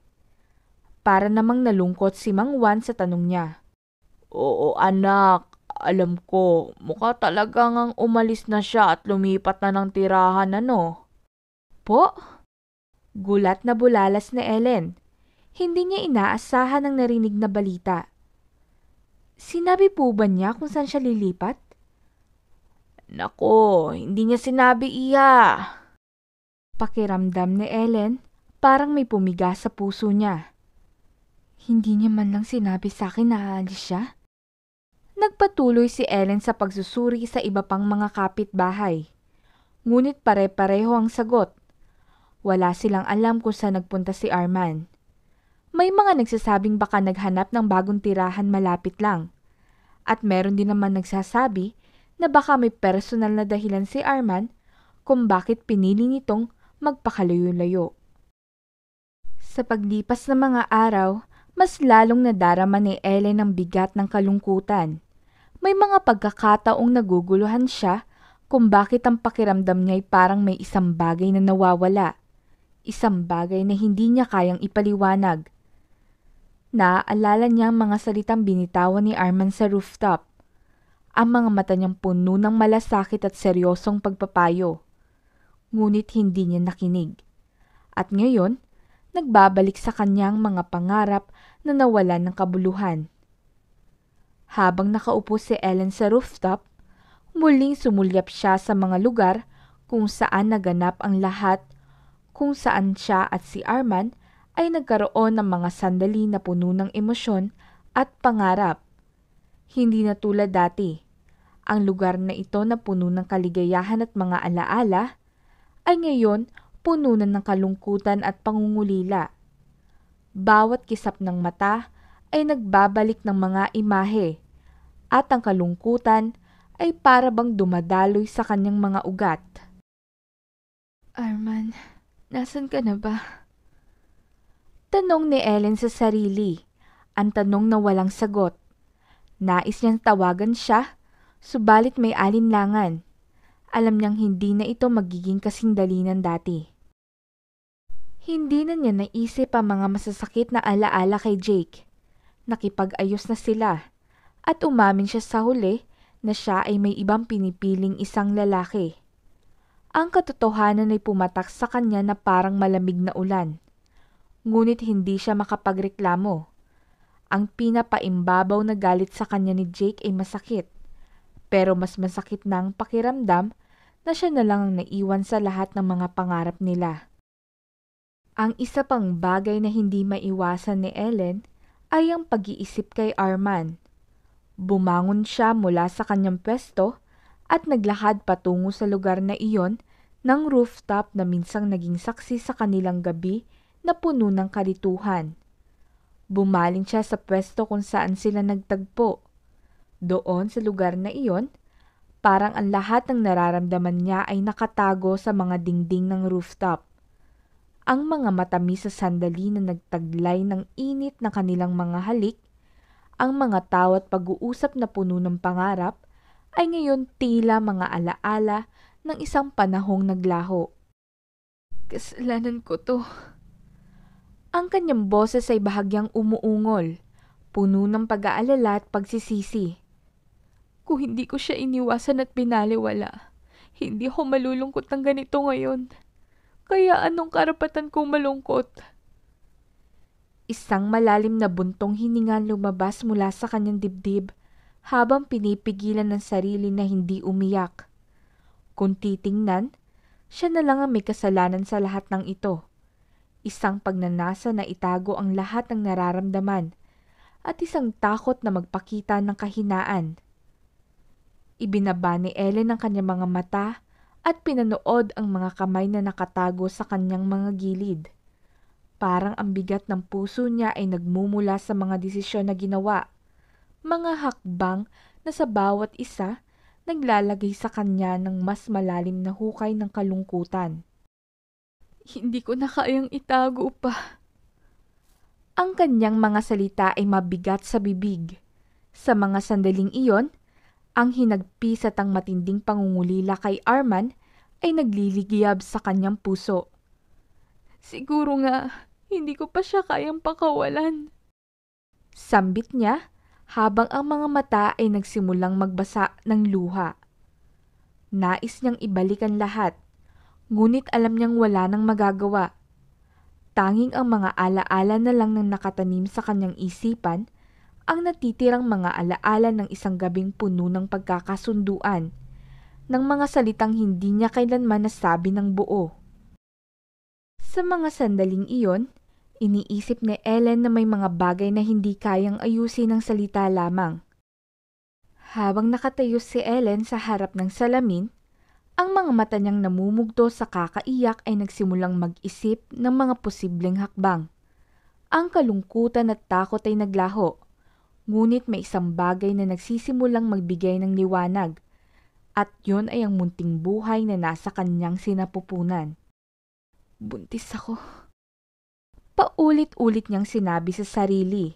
Speaker 1: Para namang nalungkot si Mang Juan sa tanong niya.
Speaker 2: Oo anak, alam ko, mukha talaga ngang umalis na siya at lumipat na ng tirahan
Speaker 1: Po? Gulat na bulalas ni Ellen. Hindi niya inaasahan ang narinig na balita. Sinabi po ba niya kung saan siya lilipat?
Speaker 2: Nako, hindi niya sinabi iya.
Speaker 1: Pakiramdam ni Ellen, parang may pumiga sa puso niya. Hindi niya man lang sinabi sa akin na aalis siya? Nagpatuloy si Ellen sa pagsusuri sa iba pang mga kapitbahay. Ngunit pare-pareho ang sagot. Wala silang alam kung saan nagpunta si Arman. May mga nagsasabing baka naghanap ng bagong tirahan malapit lang. At meron din naman nagsasabi na baka may personal na dahilan si Arman kung bakit pinili nitong magpakalayo-layo. Sa paglipas ng mga araw, mas lalong nadarama ni Ellen ang bigat ng kalungkutan. May mga pagkakataong naguguluhan siya kung bakit ang pakiramdam niya ay parang may isang bagay na nawawala. Isang bagay na hindi niya kayang ipaliwanag. Naaalala niya ang mga salitang binitawan ni Arman sa rooftop. Ang mga mata niyang puno ng malasakit at seryosong pagpapayo. Ngunit hindi niya nakinig. At ngayon, nagbabalik sa kanyang mga pangarap na nawalan ng kabuluhan. Habang nakaupo si Ellen sa rooftop, muling sumulyap siya sa mga lugar kung saan naganap ang lahat, kung saan siya at si Arman ay nagkaroon ng mga sandali na puno ng emosyon at pangarap. Hindi na tulad dati. Ang lugar na ito na puno ng kaligayahan at mga alaala ay ngayon puno na ng kalungkutan at pangungulila. Bawat kisap ng mata ay nagbabalik ng mga imahe at ang kalungkutan ay para bang dumadaloy sa kanyang mga ugat. Arman, nasan ka na ba? Tanong ni Ellen sa sarili, ang tanong na walang sagot. Nais niyang tawagan siya, subalit may alinlangan. Alam niyang hindi na ito magiging kasing dali ng dati. Hindi na niya naisip ang mga masasakit na alaala kay Jake. Nakipag-ayos na sila at umamin siya sa huli na siya ay may ibang pinipiling isang lalaki. Ang katotohanan ay pumatak sa kanya na parang malamig na ulan. Ngunit hindi siya makapagreklamo. Ang pinapaimbabaw na galit sa kanya ni Jake ay masakit. Pero mas masakit na ang pakiramdam na siya na lang ang naiwan sa lahat ng mga pangarap nila. Ang isa pang bagay na hindi maiwasan ni Ellen ay ang pag-iisip kay Arman. Bumangon siya mula sa kanyang pwesto at naglakad patungo sa lugar na iyon ng rooftop na minsang naging saksi sa kanilang gabi na puno ng kalituhan. Bumaling siya sa pwesto kung saan sila nagtagpo. Doon sa lugar na iyon, parang ang lahat ng nararamdaman niya ay nakatago sa mga dingding ng rooftop. Ang mga matamis sa sandali na nagtaglay ng init ng kanilang mga halik, ang mga tawa't pag-uusap na puno ng pangarap, ay ngayon tila mga alaala ng isang panahong naglaho. Kasalanan ko to. Ang kanyang boses ay bahagyang umuungol, puno ng pag-aalala at pagsisisi. Kung hindi ko siya iniwasan at binaliwala, hindi ako malulungkot ng ganito ngayon. Kaya anong karapatan kong malungkot? Isang malalim na buntong hininga lumabas mula sa kanyang dibdib habang pinipigilan ng sarili na hindi umiyak. Kung titingnan, siya na lang ang may kasalanan sa lahat ng ito. Isang pagnanasa na itago ang lahat ng nararamdaman at isang takot na magpakita ng kahinaan. Ibinaba ni Ellen ang kanyang mga mata at pinanood ang mga kamay na nakatago sa kanyang mga gilid. Parang ang bigat ng puso niya ay nagmumula sa mga desisyon na ginawa, mga hakbang na sa bawat isa naglalagay sa kanya ng mas malalim na hukay ng kalungkutan. Hindi ko na kayang itago pa. Ang kanyang mga salita ay mabigat sa bibig. Sa mga sandaling iyon, ang hinagpis at ang matinding pangungulila kay Arman ay nagliligyab sa kanyang puso. Siguro nga, hindi ko pa siya kayang pakawalan. Sambit niya habang ang mga mata ay nagsimulang magbasa ng luha. Nais niyang ibalik ang lahat, ngunit alam niyang wala nang magagawa. Tanging ang mga alaala na lang nang nakatanim sa kanyang isipan, ang natitirang mga alaala ng isang gabing puno ng pagkakasunduan, ng mga salitang hindi niya kailanman nasabi ng buo. Sa mga sandaling iyon, iniisip ni Ellen na may mga bagay na hindi kayang ayusin ng salita lamang. Habang nakatayo si Ellen sa harap ng salamin, ang mga mata niyang namumugto sa kakaiyak ay nagsimulang mag-isip ng mga posibleng hakbang. Ang kalungkutan at takot ay naglaho, ngunit may isang bagay na nagsisimulang magbigay ng liwanag, at yon ay ang munting buhay na nasa kanyang sinapupunan. Buntis ako. Paulit-ulit niyang sinabi sa sarili.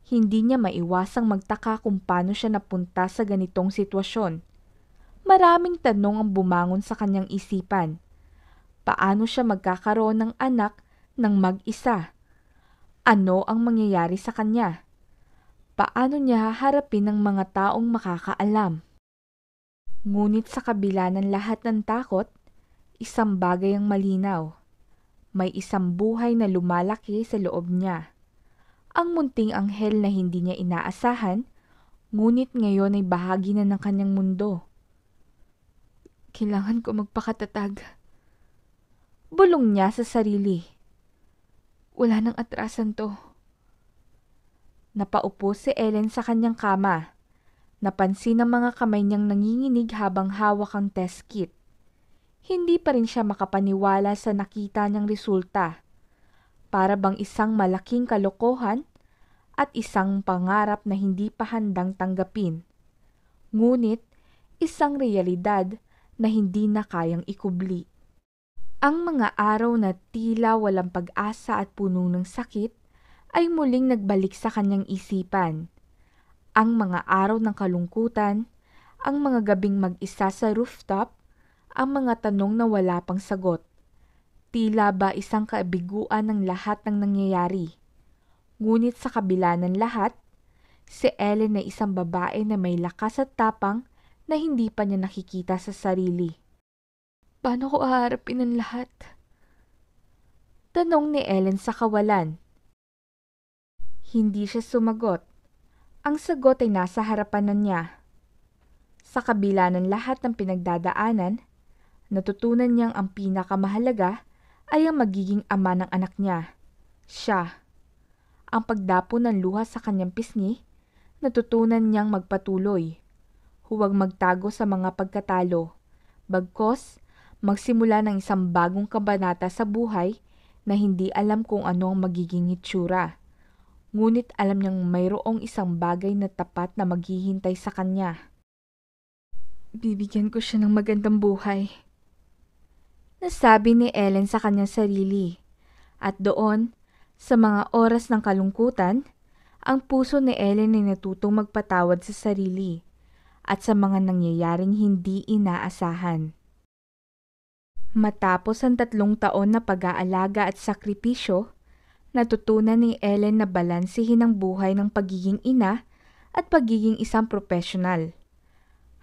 Speaker 1: Hindi niya maiwasang magtaka kung paano siya napunta sa ganitong sitwasyon. Maraming tanong ang bumangon sa kanyang isipan. Paano siya magkakaroon ng anak ng mag-isa? Ano ang mangyayari sa kanya? Paano niya haharapin ang mga taong makakaalam? Ngunit sa kabila ng lahat ng takot, isang bagay ang malinaw. May isang buhay na lumalaki sa loob niya. Ang munting anghel na hindi niya inaasahan, ngunit ngayon ay bahagi na ng kanyang mundo. Kailangan ko magpakatatag. Bulong niya sa sarili. Wala nang atrasan to. Napaupo si Ellen sa kanyang kama. Napansin ng mga kamay niyang nanginginig habang hawak ang test kit. Hindi pa rin siya makapaniwala sa nakita niyang resulta. Para bang isang malaking kalokohan at isang pangarap na hindi pa handang tanggapin. Ngunit isang realidad na hindi na kayang ikubli. Ang mga araw na tila walang pag-asa at puno ng sakit ay muling nagbalik sa kanyang isipan. Ang mga araw ng kalungkutan, ang mga gabing mag-isa sa rooftop, ang mga tanong na wala pang sagot. Tila ba isang kabiguan ng lahat ng nangyayari. Ngunit sa kabila ng lahat, si Ellen ay isang babae na may lakas at tapang na hindi pa niya nakikita sa sarili. Paano ko haharapin ang lahat? Tanong ni Ellen sa kawalan. Hindi siya sumagot. Ang sagot ay nasa harapan na niya. Sa kabila ng lahat ng pinagdadaanan, natutunan niyang ang pinakamahalaga ay ang magiging ama ng anak niya. Siya. Ang pagdapo ng luha sa kanyang pisngi, natutunan niyang magpatuloy. Huwag magtago sa mga pagkatalo. Bagkos, magsimula ng isang bagong kabanata sa buhay na hindi alam kung ano ang magiging itsura. Ngunit alam niyang mayroong isang bagay na tapat na maghihintay sa kanya. Bibigyan ko siya ng magandang buhay. Nasabi ni Ellen sa kanyang sarili At doon, sa mga oras ng kalungkutan, ang puso ni Ellen ay natutong magpatawad sa sarili at sa mga nangyayaring hindi inaasahan. Matapos ang 3 taon na pag-aalaga at sakripisyo, natutunan ni Ellen na balansehin ang buhay ng pagiging ina at pagiging isang profesional.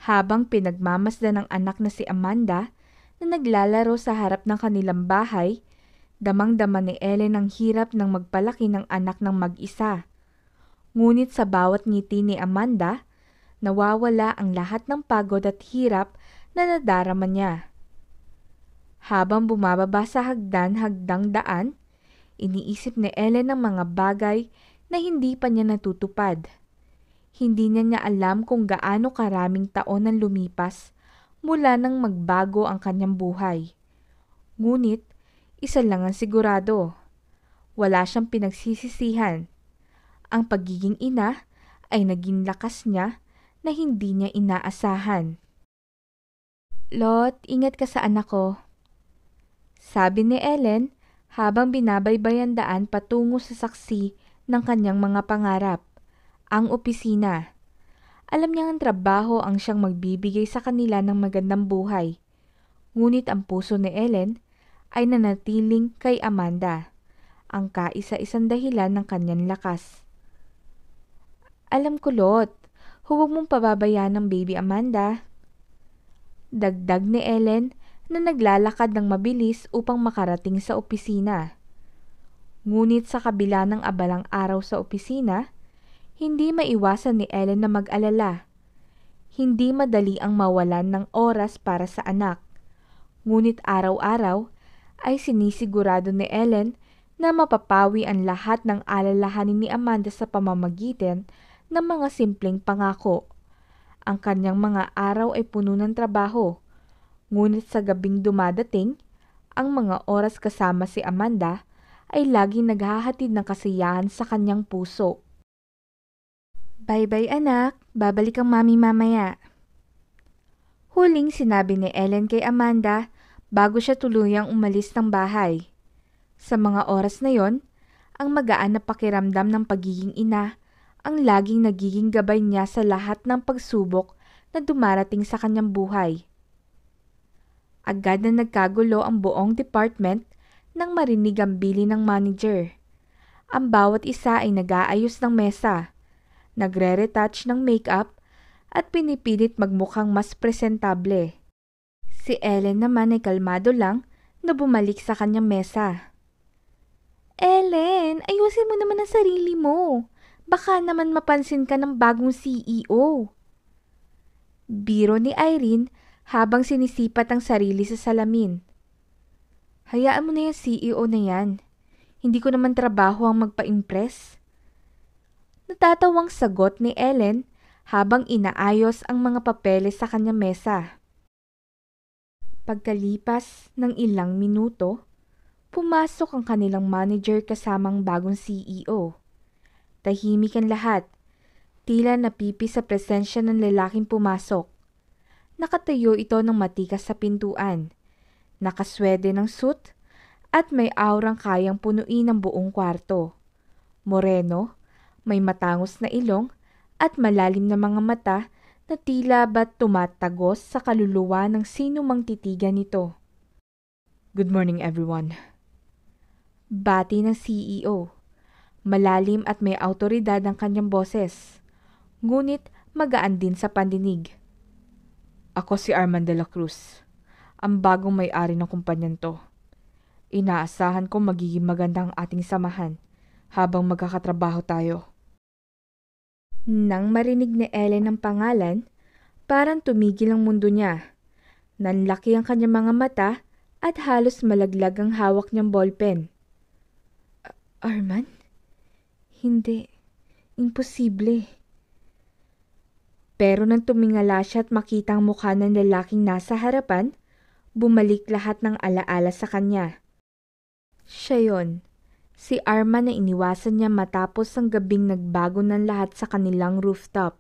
Speaker 1: Habang pinagmamasdan ng anak na si Amanda na naglalaro sa harap ng kanilang bahay, damang-dama ni Ellen ang hirap ng magpalaki ng anak ng mag-isa. Ngunit sa bawat ngiti ni Amanda, nawawala ang lahat ng pagod at hirap na nadarama niya. Habang bumababa sa hagdan-hagdang daan, iniisip ni Ellen ang mga bagay na hindi pa niya natutupad. Hindi niya alam kung gaano karaming taon ang lumipas mula nang magbago ang kanyang buhay. Ngunit, isa lang ang sigurado. Wala siyang pinagsisisihan. Ang pagiging ina ay naging lakas niya na hindi niya inaasahan. "Lot, ingat ka sa anak ko," sabi ni Ellen habang binabaybay ang daan patungo sa saksi ng kanyang mga pangarap, ang opisina. Alam niyang ang trabaho ang siyang magbibigay sa kanila ng magandang buhay. Ngunit ang puso ni Ellen ay nanatiling kay Amanda, ang kaisa-isang dahilan ng kanyang lakas. "Alam ko, Lot, huwag mong pababayaan ng baby Amanda," dagdag ni Ellen na naglalakad ng mabilis upang makarating sa opisina. Ngunit sa kabila ng abalang araw sa opisina, hindi maiwasan ni Ellen na mag-alala. Hindi madali ang mawalan ng oras para sa anak. Ngunit araw-araw ay sinisigurado ni Ellen na mapapawi ang lahat ng alalahanin ni Amanda sa pamamagitan ng mga simpleng pangako. Ang kanyang mga araw ay puno ng trabaho. Ngunit sa gabing dumadating, ang mga oras kasama si Amanda ay laging naghahatid ng kasiyahan sa kanyang puso. "Bye-bye anak, babalik ang mami mamaya," huling sinabi ni Ellen kay Amanda bago siya tuluyang umalis ng bahay. Sa mga oras na yon, ang magaan na pakiramdam ng pagiging ina ang laging nagiging gabay niya sa lahat ng pagsubok na dumarating sa kanyang buhay. Agad na nagkagulo ang buong department nang marinig ang bili ng manager. Ang bawat isa ay nag-aayos ng mesa, nagre-retouch ng makeup at pinipilit magmukhang mas presentable. Si Ellen naman ay kalmado lang na bumalik sa kanyang mesa. "Ellen, ayusin mo naman ang sarili mo. Baka naman mapansin ka ng bagong CEO." Biro ni Irene habang sinisipat ang sarili sa salamin. "Hayaan mo na yung CEO na yan. Hindi ko naman trabaho ang magpa-impress." Natatawang sagot ni Ellen habang inaayos ang mga papeles sa kanyang mesa. Pagkalipas ng ilang minuto, pumasok ang kanilang manager kasamang bagong CEO. Tahimik ang lahat, tila napipi sa presensya ng lalaking pumasok. Nakatayo ito ng matikas sa pintuan, nakaswede ng suit at may aurang kayang punuin ang buong kwarto. Moreno, may matangos na ilong at malalim na mga mata na tila ba't tumatagos sa kaluluwa ng sino mang titigan nito. "Good morning everyone," bati ng CEO. Malalim at may awtoridad ang kanyang boses, ngunit magaan din sa pandinig. "Ako si Arman de la Cruz, ang bagong may-ari ng kumpanyan to. Inaasahan ko magiging maganda ang ating samahan habang magkakatrabaho tayo." Nang marinig ni Ellen ang pangalan, parang tumigil ang mundo niya. Nanlaki ang kanyang mga mata at halos malaglag ang hawak niyang ballpen. "Arman? Hindi. Imposible." Pero nang tumingala siya at makita ang mukha ng lalaking nasa harapan, bumalik lahat ng alaala sa kanya. Siya yon, si Arman na iniwasan niya matapos ang gabing nagbago ng lahat sa kanilang rooftop.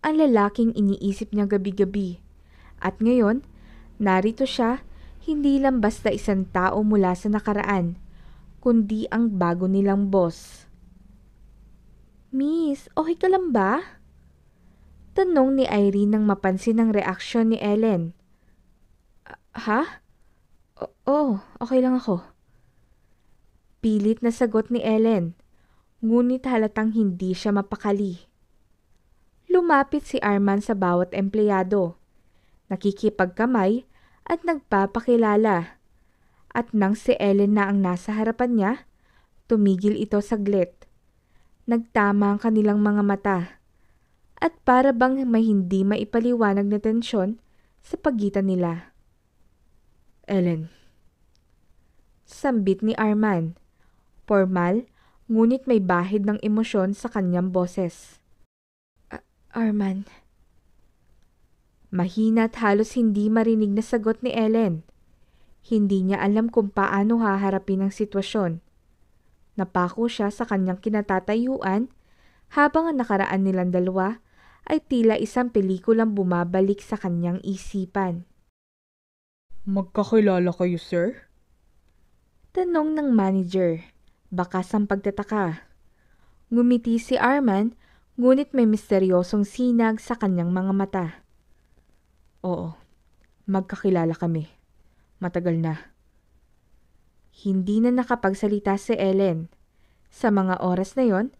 Speaker 1: Ang lalaking iniisip niya gabi-gabi. At ngayon, narito siya, hindi lang basta isang tao mula sa nakaraan, kundi ang bago nilang boss. Miss, okay ka lang ba? Tanong ni Irene nang mapansin ang reaksyon ni Ellen. Ha? Oo, okay lang ako. Pilit na sagot ni Ellen, ngunit halatang hindi siya mapakali. Lumapit si Arman sa bawat empleyado, nakikipagkamay at nagpapakilala. At nang si Ellen na ang nasa harapan niya, tumigil ito saglit. Nagtama ang kanilang mga mata. At para bang may hindi maipaliwanag na tensyon sa pagitan nila. Ellen. Sambit ni Arman. Formal, ngunit may bahid ng emosyon sa kanyang boses. Arman. Mahina at halos hindi marinig na sagot ni Ellen. Hindi niya alam kung paano haharapin ang sitwasyon. Napako siya sa kanyang kinatatayuan habang ang nakaraan nilang dalawa ay tila isang pelikulang bumabalik sa kanyang isipan.
Speaker 2: Magkakilala kayo, sir?
Speaker 1: Tanong ng manager, bakas ang pagtataka. Ngumiti si Arman, ngunit may misteryosong sinag sa kanyang mga mata. Oo, magkakilala kami. Matagal na. Hindi na nakapagsalita si Ellen. Sa mga oras na yon,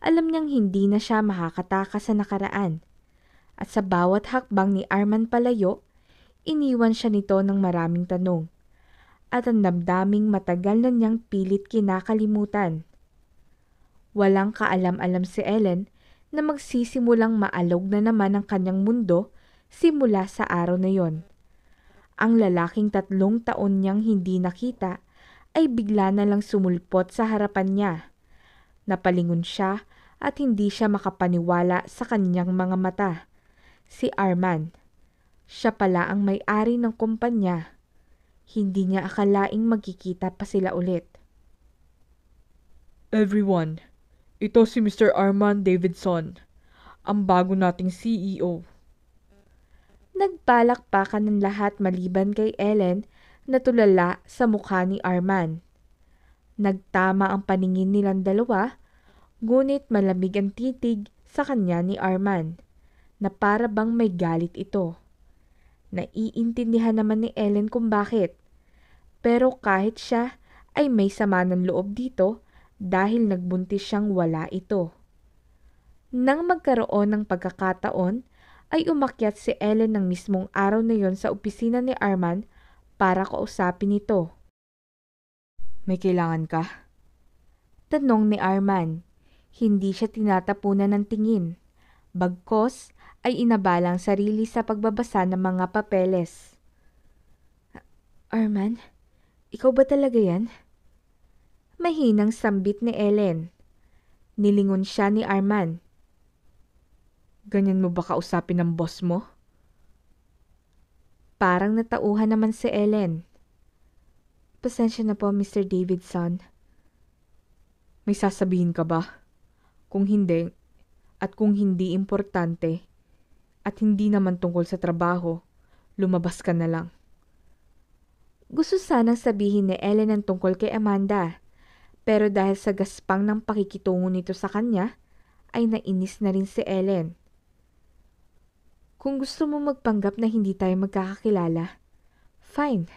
Speaker 1: alam niyang hindi na siya makakatakas sa nakaraan. At sa bawat hakbang ni Arman palayo, iniwan siya nito ng maraming tanong. At ang damdaming matagal na niyang pilit kinakalimutan. Walang kaalam-alam si Ellen na magsisimulang maalog na naman ang kanyang mundo simula sa araw na yon. Ang lalaking 3 taon niyang hindi nakita ay bigla na lang sumulpot sa harapan niya. Napalingon siya at hindi siya makapaniwala sa kanyang mga mata. Si Arman. Siya pala ang may-ari ng kumpanya. Hindi niya akalaing magkikita pa sila ulit.
Speaker 2: Everyone, ito si Mr. Arman Davidson, ang bago nating CEO.
Speaker 1: Nagpalakpakan ng lahat maliban kay Ellen na tulala sa mukha ni Arman. Nagtama ang paningin nilang dalawa, ngunit malamig ang titig sa kanya ni Arman, na para bang may galit ito. Naiintindihan naman ni Ellen kung bakit, pero kahit siya ay may sama ng loob dito dahil nagbuntis siyang wala ito. Nang magkaroon ng pagkakataon, ay umakyat si Ellen ng mismong araw na yon sa opisina ni Arman para kausapin ito.
Speaker 2: May kailangan ka?
Speaker 1: Tanong ni Arman. Hindi siya tinatapunan ng tingin. Bagkos ay inabalang sarili sa pagbabasa ng mga papeles. Arman, ikaw ba talaga yan? Mahinang sambit ni Ellen. Nilingon siya ni Arman.
Speaker 2: Ganyan mo ba kausapin ng boss mo?
Speaker 1: Parang natauhan naman si Ellen. Pasensya na po, Mr. Davidson.
Speaker 2: May sasabihin ka ba? Kung hindi, at kung hindi importante, at hindi naman tungkol sa trabaho, lumabas ka na lang.
Speaker 1: Gusto sanang sabihin ni Ellen ang tungkol kay Amanda, pero dahil sa gaspang ng pakikitungo nito sa kanya, ay nainis na rin si Ellen. Kung gusto mo magpanggap na hindi tayo magkakakilala, fine.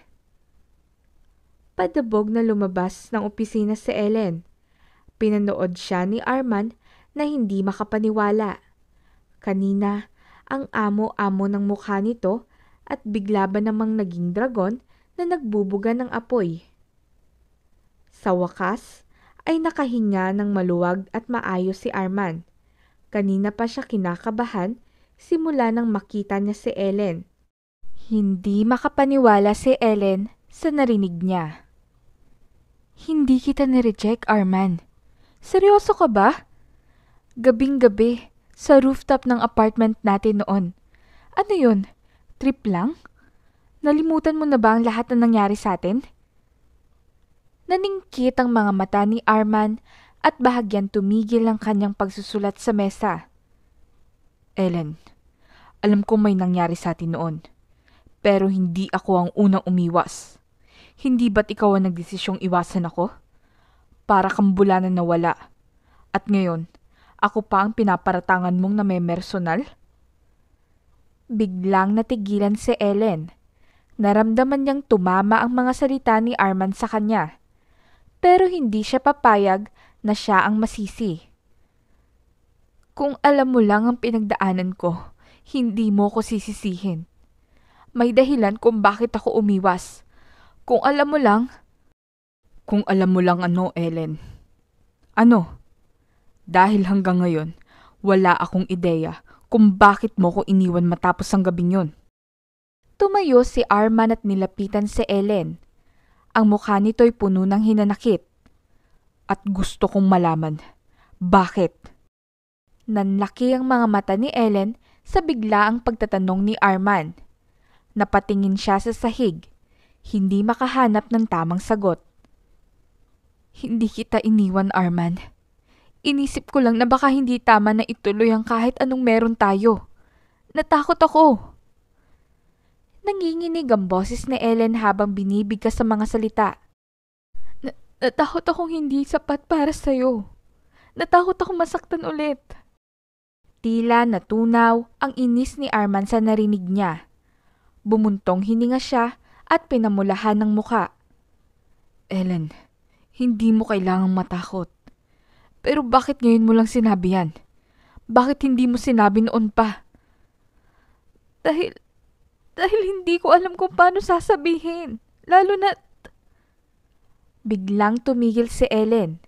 Speaker 1: Padabog na lumabas ng opisina si Ellen. Pinanood siya ni Arman na hindi makapaniwala. Kanina, ang amo-amo ng mukha nito at bigla ba namang naging dragon na nagbubuga ng apoy. Sa wakas, ay nakahinga ng maluwag at maayos si Arman. Kanina pa siya kinakabahan simula nang makita niya si Ellen. Hindi makapaniwala si Ellen sa narinig niya. Hindi kita nireject, Arman. Seryoso ka ba? Gabing-gabi, sa rooftop ng apartment natin noon. Ano yun? Trip lang? Nalimutan mo na ba ang lahat na nangyari sa atin? Naningkit ang mga mata ni Arman at bahagyan tumigil ang kanyang pagsusulat sa mesa.
Speaker 2: Ellen, alam ko may nangyari sa atin noon. Pero hindi ako ang unang umiwas. Hindi ba't ikaw ang nagdesisyong iwasan ako? Para kang bula na nawala. At ngayon, ako pa ang pinaparatangan mong namemersonal?
Speaker 1: Biglang natigilan si Ellen. Naramdaman niyang tumama ang mga salita ni Arman sa kanya. Pero hindi siya papayag na siya ang masisi. Kung alam mo lang ang pinagdaanan ko, hindi mo ko sisisihin. May dahilan kung bakit ako umiwas. Kung alam mo lang...
Speaker 2: Kung alam mo lang ano, Ellen? Ano? Dahil hanggang ngayon, wala akong ideya kung bakit mo ko iniwan matapos ang gabing yon.
Speaker 1: Tumayo si Arman at nilapitan si Ellen. Ang mukha nito'y puno ng hinanakit.
Speaker 2: At gusto kong malaman, bakit?
Speaker 1: Nanlaki ang mga mata ni Ellen sa biglaang pagtatanong ni Arman. Napatingin siya sa sahig, hindi makahanap ng tamang sagot. Hindi kita iniwan, Arman. Inisip ko lang na baka hindi tama na ituloy ang kahit anong meron tayo. Natakot ako. Nanginginig ang boses ni Ellen habang binibigkas sa mga salita. Natakot akong hindi sapat para sa'yo. Natakot akong masaktan ulit. Tila natunaw ang inis ni Arman sa narinig niya. Bumuntong hininga siya at pinamulahan ng muka.
Speaker 2: Ellen, hindi mo kailangang matakot. Pero bakit ngayon mo lang sinabi yan? Bakit hindi mo sinabi noon pa?
Speaker 1: Dahil hindi ko alam kung paano sasabihin. Lalo na... Biglang tumigil si Ellen.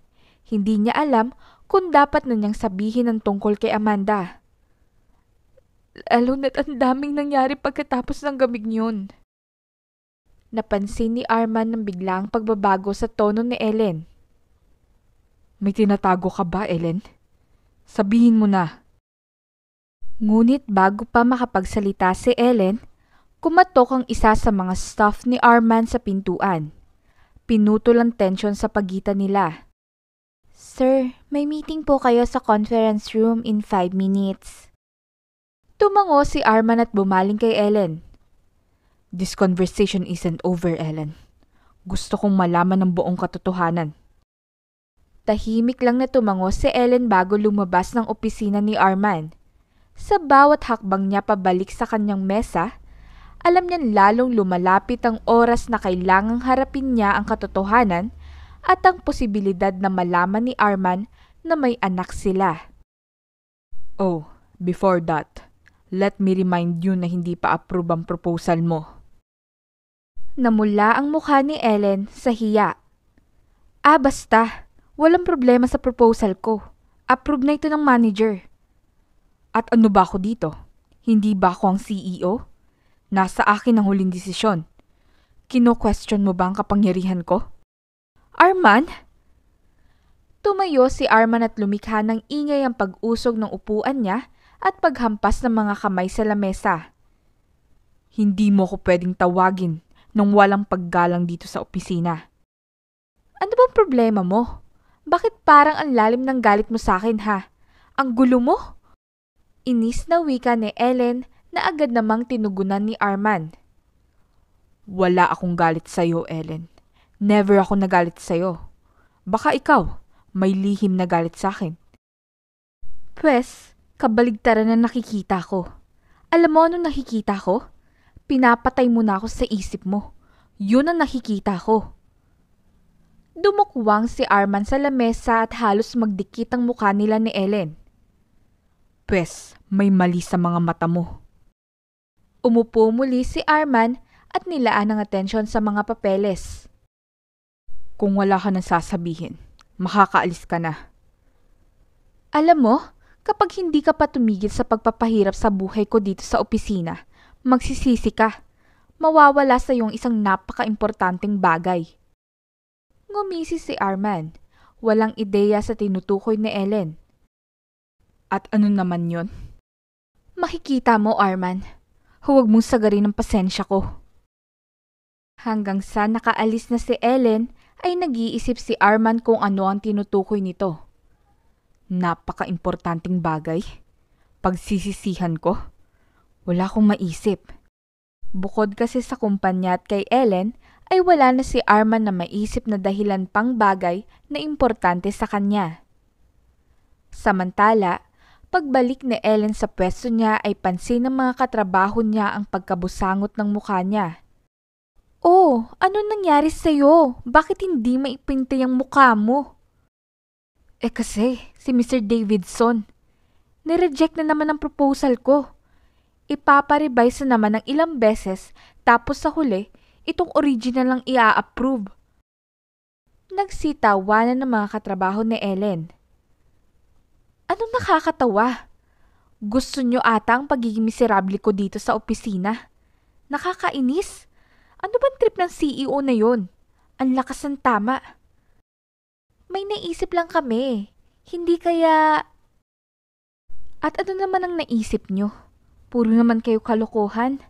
Speaker 1: Hindi niya alam kung dapat na niyang sabihin ang tungkol kay Amanda. Lalo na't ang daming nangyari pagkatapos ng gabing yun. Napansin ni Arman ng biglang pagbabago sa tono ni Ellen.
Speaker 2: May tinatago ka ba, Ellen? Sabihin mo na.
Speaker 1: Ngunit bago pa makapagsalita si Ellen, kumatok ang isa sa mga staff ni Arman sa pintuan. Pinutol ang tensyon sa pagitan nila. Sir, may meeting po kayo sa conference room in 5 minutes. Tumango si Arman at bumaling kay Ellen.
Speaker 2: This conversation isn't over, Ellen. Gusto kong malaman ang buong katotohanan.
Speaker 1: Tahimik lang na tumango si Ellen bago lumabas ng opisina ni Arman. Sa bawat hakbang niya pabalik sa kanyang mesa, alam niyang lalong lumalapit ang oras na kailangang harapin niya ang katotohanan at ang posibilidad na malaman ni Arman na may anak sila.
Speaker 2: Oh, before that, let me remind you na hindi pa approve ang proposal mo.
Speaker 1: Namula ang mukha ni Ellen sa hiya. Basta. Walang problema sa proposal ko. Approve na ito ng manager.
Speaker 2: At ano ba ako dito? Hindi ba ako ang CEO? Nasa akin ang huling desisyon. Kino-question mo ba ang kapangyarihan ko?
Speaker 1: Arman? Tumayo si Arman at lumikha ng ingay ang pag-usog ng upuan niya at paghampas ng mga kamay sa lamesa.
Speaker 2: Hindi mo ko pwedeng tawagin nang walang paggalang dito sa opisina.
Speaker 1: Ano bang problema mo? Bakit parang ang lalim ng galit mo sa akin, ha? Ang gulo mo? Inis na wika ni Ellen na agad namang tinugunan ni Arman.
Speaker 2: Wala akong galit sa'yo, Ellen. Never ako nagalit sa'yo. Baka ikaw, may lihim na galit sa akin.
Speaker 1: Pwes, kabaligtaran na nakikita ko. Alam mo ano nakikita ko? Pinapatay mo na ako sa isip mo. Yun ang nakikita ko. Dumukwang si Arman sa lamesa at halos magdikit ang mukha nila ni Ellen.
Speaker 2: Pwes, may mali sa mga mata mo.
Speaker 1: Umupo muli si Arman at nilaan ang atensyon sa mga papeles.
Speaker 2: Kung wala ka nang sasabihin, makakaalis ka na.
Speaker 1: Alam mo, kapag hindi ka pa tumigil sa pagpapahirap sa buhay ko dito sa opisina, magsisisi ka. Mawawala sa iyong isang napaka-importanteng bagay. Ngumisi si Arman. Walang ideya sa tinutukoy ni Ellen.
Speaker 2: At ano naman yon?
Speaker 1: Makikita mo, Arman. Huwag mong sagarin ang pasensya ko. Hanggang sa nakaalis na si Ellen, ay nag-iisip si Arman kung ano ang tinutukoy nito.
Speaker 2: Napaka-importanting bagay. Pagsisisihan ko. Wala akong maisip.
Speaker 1: Bukod kasi sa kumpanya at kay Ellen, ay wala na si Arman na maisip na dahilan pang bagay na importante sa kanya. Samantala, pagbalik ni Ellen sa pwesto niya ay pansin ng mga katrabaho niya ang pagkabusangot ng mukha niya. "Oh, ano nangyari sa'yo? Bakit hindi maipinta yung mukha mo?" Kasi, si Mr. Davidson. Nireject na naman ang proposal ko. Ipaparevise na naman ng ilang beses tapos sa huli, itong original lang i-approve. Nagsitawanan ng mga katrabaho ni Ellen. Anong nakakatawa? Gusto nyo ata ang pagiging miserable ko dito sa opisina? Nakakainis. Ano bang trip ng CEO na yon? Ang lakas ng tama. May naisip lang kami. Hindi kaya... At ano naman ang naisip nyo? Puro naman kayo kalokohan.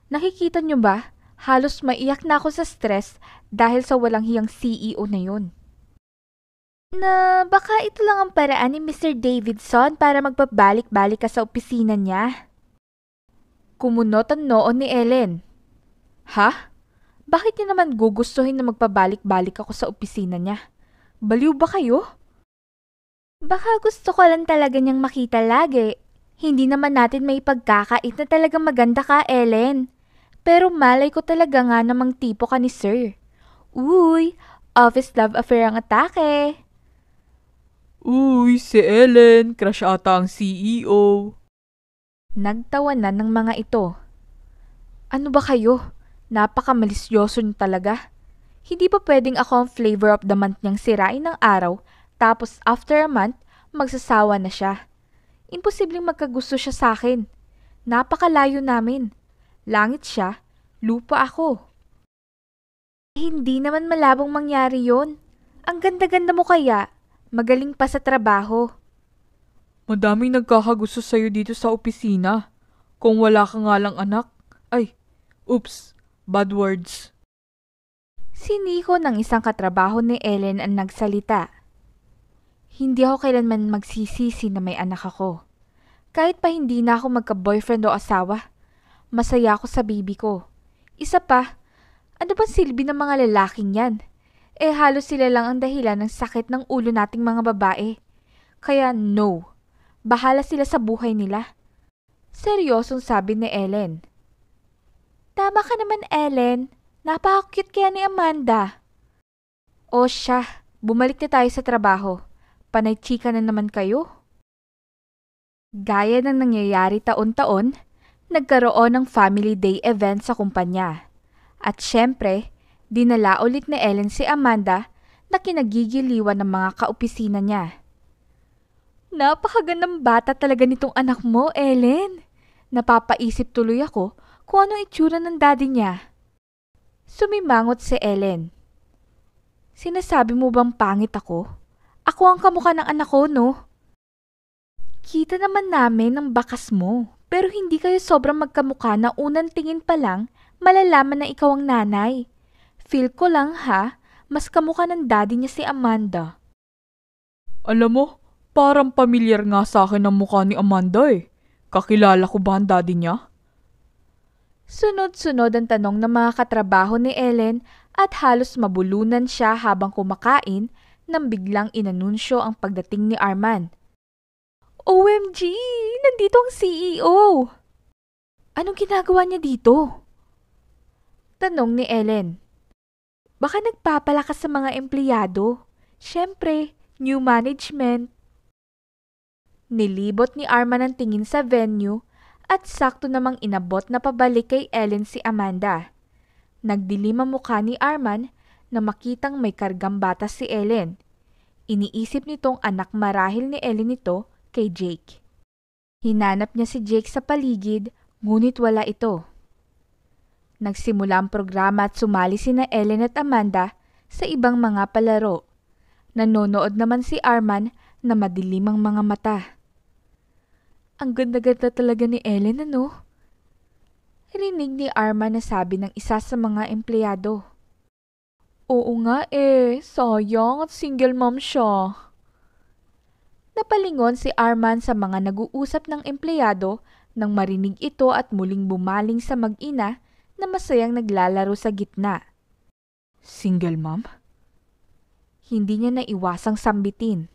Speaker 1: Nakikita nyo ba? Halos maiyak na ako sa stress dahil sa walang hiyang CEO na yon. Na baka ito lang ang paraan ni Mr. Davidson para magpabalik-balik ka sa opisina niya. Kumunot ang noo ni Ellen. Ha? Bakit niya naman gugustuhin na magpabalik-balik ako sa opisina niya? Baliw ba kayo? Baka gusto ko lang talaga niyang makita lagi. Hindi naman natin may pagkakait na talagang maganda ka, Ellen. Pero malay ko talaga nga namang tipo ka ni Sir. Uy, office love affair ang atake.
Speaker 2: Uy, si Ellen, crush ata ang CEO.
Speaker 1: Nagtawanan ng mga ito. Ano ba kayo? Napaka-malisyoso niyo talaga. Hindi ba pwedeng ako ang flavor of the month niyang sirain ng araw, tapos after a month, magsasawa na siya? Imposibleng magkagusto siya sa akin. Napakalayo namin. Langit siya, lupa ako. Hindi naman malabong mangyari yon. Ang ganda-ganda mo kaya. Magaling pa sa trabaho.
Speaker 2: Madaming nagkakagusto sa'yo dito sa opisina. Kung wala ka nga lang anak. Ay, oops, bad words.
Speaker 1: Siniko ng isang katrabaho ni Ellen ang nagsalita. Hindi ako kailanman magsisisi na may anak ako. Kahit pa hindi na ako magka-boyfriend o asawa, masaya ako sa baby ko. Isa pa, ano bang silbi ng mga lalaking yan? Halos sila lang ang dahilan ng sakit ng ulo nating mga babae. Kaya no, bahala sila sa buhay nila. Seryosong sabi ni Ellen. Tama ka naman, Ellen. Napaka-cute kaya ni Amanda. O siya, bumalik na tayo sa trabaho. Panay chika na naman kayo. Gaya ng nangyayari taon-taon, nagkaroon ng family day event sa kumpanya. At syempre, dinala ulit ni Ellen si Amanda na kinagigiliwan ng mga kaopisina niya. Napakagandang bata talaga nitong anak mo, Ellen. Napapaisip tuloy ako kung anong itsura ng daddy niya. Sumimangot si Ellen. Sinasabi mo bang pangit ako? Ako ang kamukha ng anak ko, no? Kita naman namin ang bakas mo, pero hindi kayo sobrang magkamukha na unang tingin pa lang malalaman na ikaw ang nanay. Feel ko lang ha, mas kamukha ng daddy niya si Amanda.
Speaker 2: Alam mo, parang pamilyar nga sa akin ang mukha ni Amanda eh. Kakilala ko ba ang daddy niya?
Speaker 1: Sunod-sunod ang tanong ng mga katrabaho ni Ellen at halos mabulunan siya habang kumakain nang biglang inanunsyo ang pagdating ni Arman. OMG! Nandito ang CEO! Anong ginagawa niya dito? Tanong ni Ellen. Baka nagpapalakas sa mga empleyado. Siyempre, new management. Nilibot ni Arman ang tingin sa venue at sakto namang inabot na pabalik kay Ellen si Amanda. Nagdilim ang mukha ni Arman na makitang may kargang bata si Ellen. Iniisip nitong anak marahil ni Ellen ito kay Jake. Hinanap niya si Jake sa paligid, ngunit wala ito. Nagsimula ang programa at sumali sina Ellen at Amanda sa ibang mga palaro. Nanonood naman si Arman na madilim ang mga mata. Ang ganda-ganda talaga ni Ellen, ano? Rinig ni Arman na sabi ng isa sa mga empleyado. Oo nga sayang at single mom siya. Napalingon si Arman sa mga nag-uusap ng empleyado nang marinig ito at muling bumaling sa mag-ina na masayang naglalaro sa gitna.
Speaker 2: Single mom?
Speaker 1: Hindi niya naiwasang sambitin.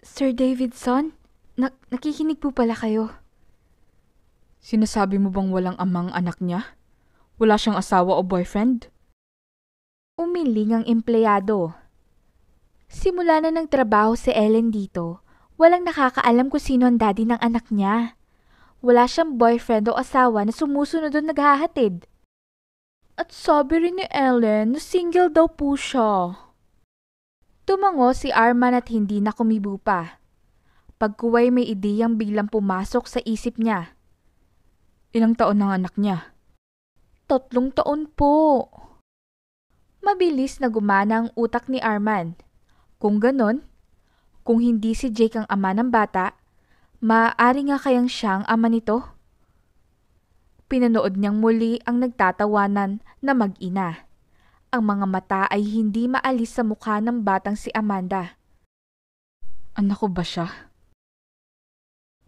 Speaker 1: Sir Davidson, nakikinig po pala kayo.
Speaker 2: Sinasabi mo bang walang amang anak niya? Wala siyang asawa o boyfriend?
Speaker 1: Umiling ang empleyado. Simula na nagtrabaho si Ellen dito, walang nakakaalam kung sino ang daddy ng anak niya. Wala siyang boyfriend o asawa na sumusunod o naghahatid. At sabi rin ni Ellen na single daw po siya. Tumango si Arman at hindi na kumibo pa. Pagkuway may ideyang biglang pumasok sa isip niya.
Speaker 2: Ilang taon ng anak niya?
Speaker 1: 3 taon po. Mabilis na gumana ang utak ni Arman. Kung ganon, kung hindi si Jake ang ama ng bata, maaari nga kayang siyang ama nito? Pinanood niyang muli ang nagtatawanan na mag-ina. Ang mga mata ay hindi maalis sa mukha ng batang si Amanda.
Speaker 2: Anak ko ba siya?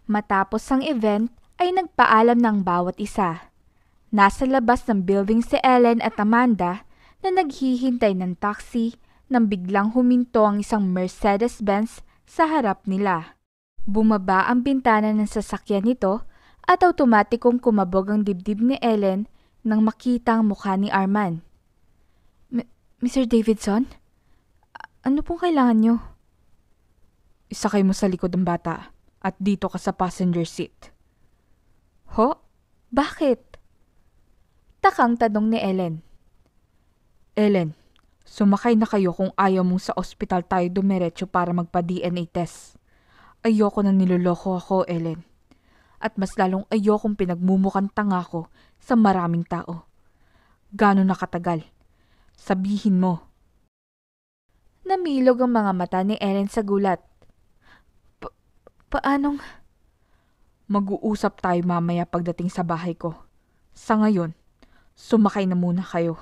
Speaker 1: Matapos ang event ay nagpaalam ng bawat isa. Nasa labas ng building si Ellen at Amanda na naghihintay ng taxi nang biglang huminto ang isang Mercedes-Benz sa harap nila. Bumaba ang bintana ng sasakyan nito at automatikong kumabog ang dibdib ni Ellen nang makita ang mukha ni Arman. Mr. Davidson? Ano pong kailangan niyo?
Speaker 2: Isakay mo sa likod ng bata at dito ka sa passenger seat.
Speaker 1: Ho? Bakit? Takang tanong ni Ellen.
Speaker 2: Ellen, sumakay na kayo kung ayaw mong sa ospital tayo dumiretso para magpa-DNA test. Ayoko na niloloko ako, Ellen. At mas lalong ayokong pinagmumukhang tanga ko sa maraming tao. Gano'n na katagal? Sabihin mo.
Speaker 1: Namilog ang mga mata ni Ellen sa gulat. Paanong?
Speaker 2: Mag-uusap tayo mamaya pagdating sa bahay ko. Sa ngayon, sumakay na muna kayo.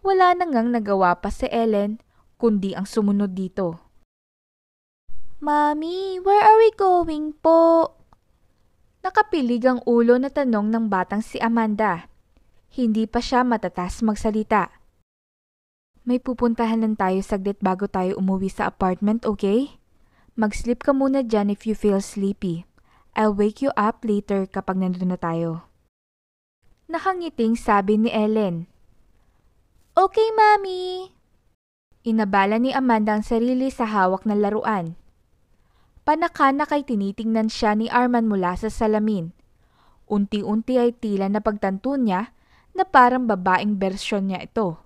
Speaker 1: Wala na ngang nagawa pa si Ellen, kundi ang sumunod dito. Mommy, where are we going po? Nakapilig ang ulo na tanong ng batang si Amanda. Hindi pa siya matatas magsalita. May pupuntahan lang tayo saglit bago tayo umuwi sa apartment, okay? Mag-sleep ka muna dyan if you feel sleepy. I'll wake you up later kapag nandun na tayo. Nakangiting sabi ni Ellen. Okay, Mami. Inabala ni Amanda ang sarili sa hawak na laruan. Panakanak ay tinitingnan siya ni Arman mula sa salamin. Unti-unti ay tila napagtanto niya na parang babaeng bersyon niya ito.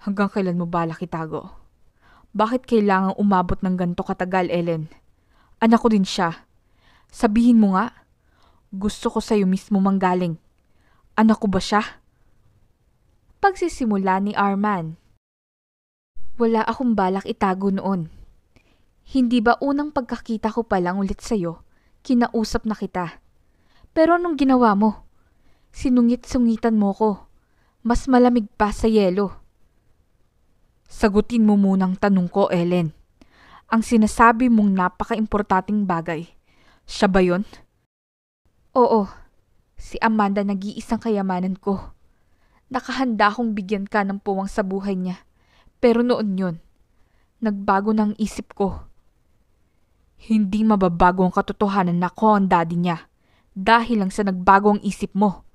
Speaker 2: Hanggang kailan mo balak itago? Bakit kailangang umabot ng ganito katagal, Ellen? Anak ko din siya. Sabihin mo nga, gusto ko sa'yo mismo manggaling. Anak ko ba siya?
Speaker 1: Pagsisimula ni Arman. Wala akong balak itago noon. Hindi ba unang pagkakita ko pa lang ulit sa'yo, kinausap na kita. Pero anong ginawa mo? Sinungit-sungitan mo ko. Mas malamig pa sa yelo.
Speaker 2: Sagutin mo munang tanong ko, Ellen. Ang sinasabi mong napaka-importanting bagay, siya ba yun?
Speaker 1: Oo, si Amanda nag-iisang kayamanan ko. Nakahanda akong bigyan ka ng puwang sa buhay niya. Pero noon yun, nagbago ng isip ko.
Speaker 2: Hindi mababago ang katotohanan na ako ang daddy niya dahil lang sa nagbago ang isip mo.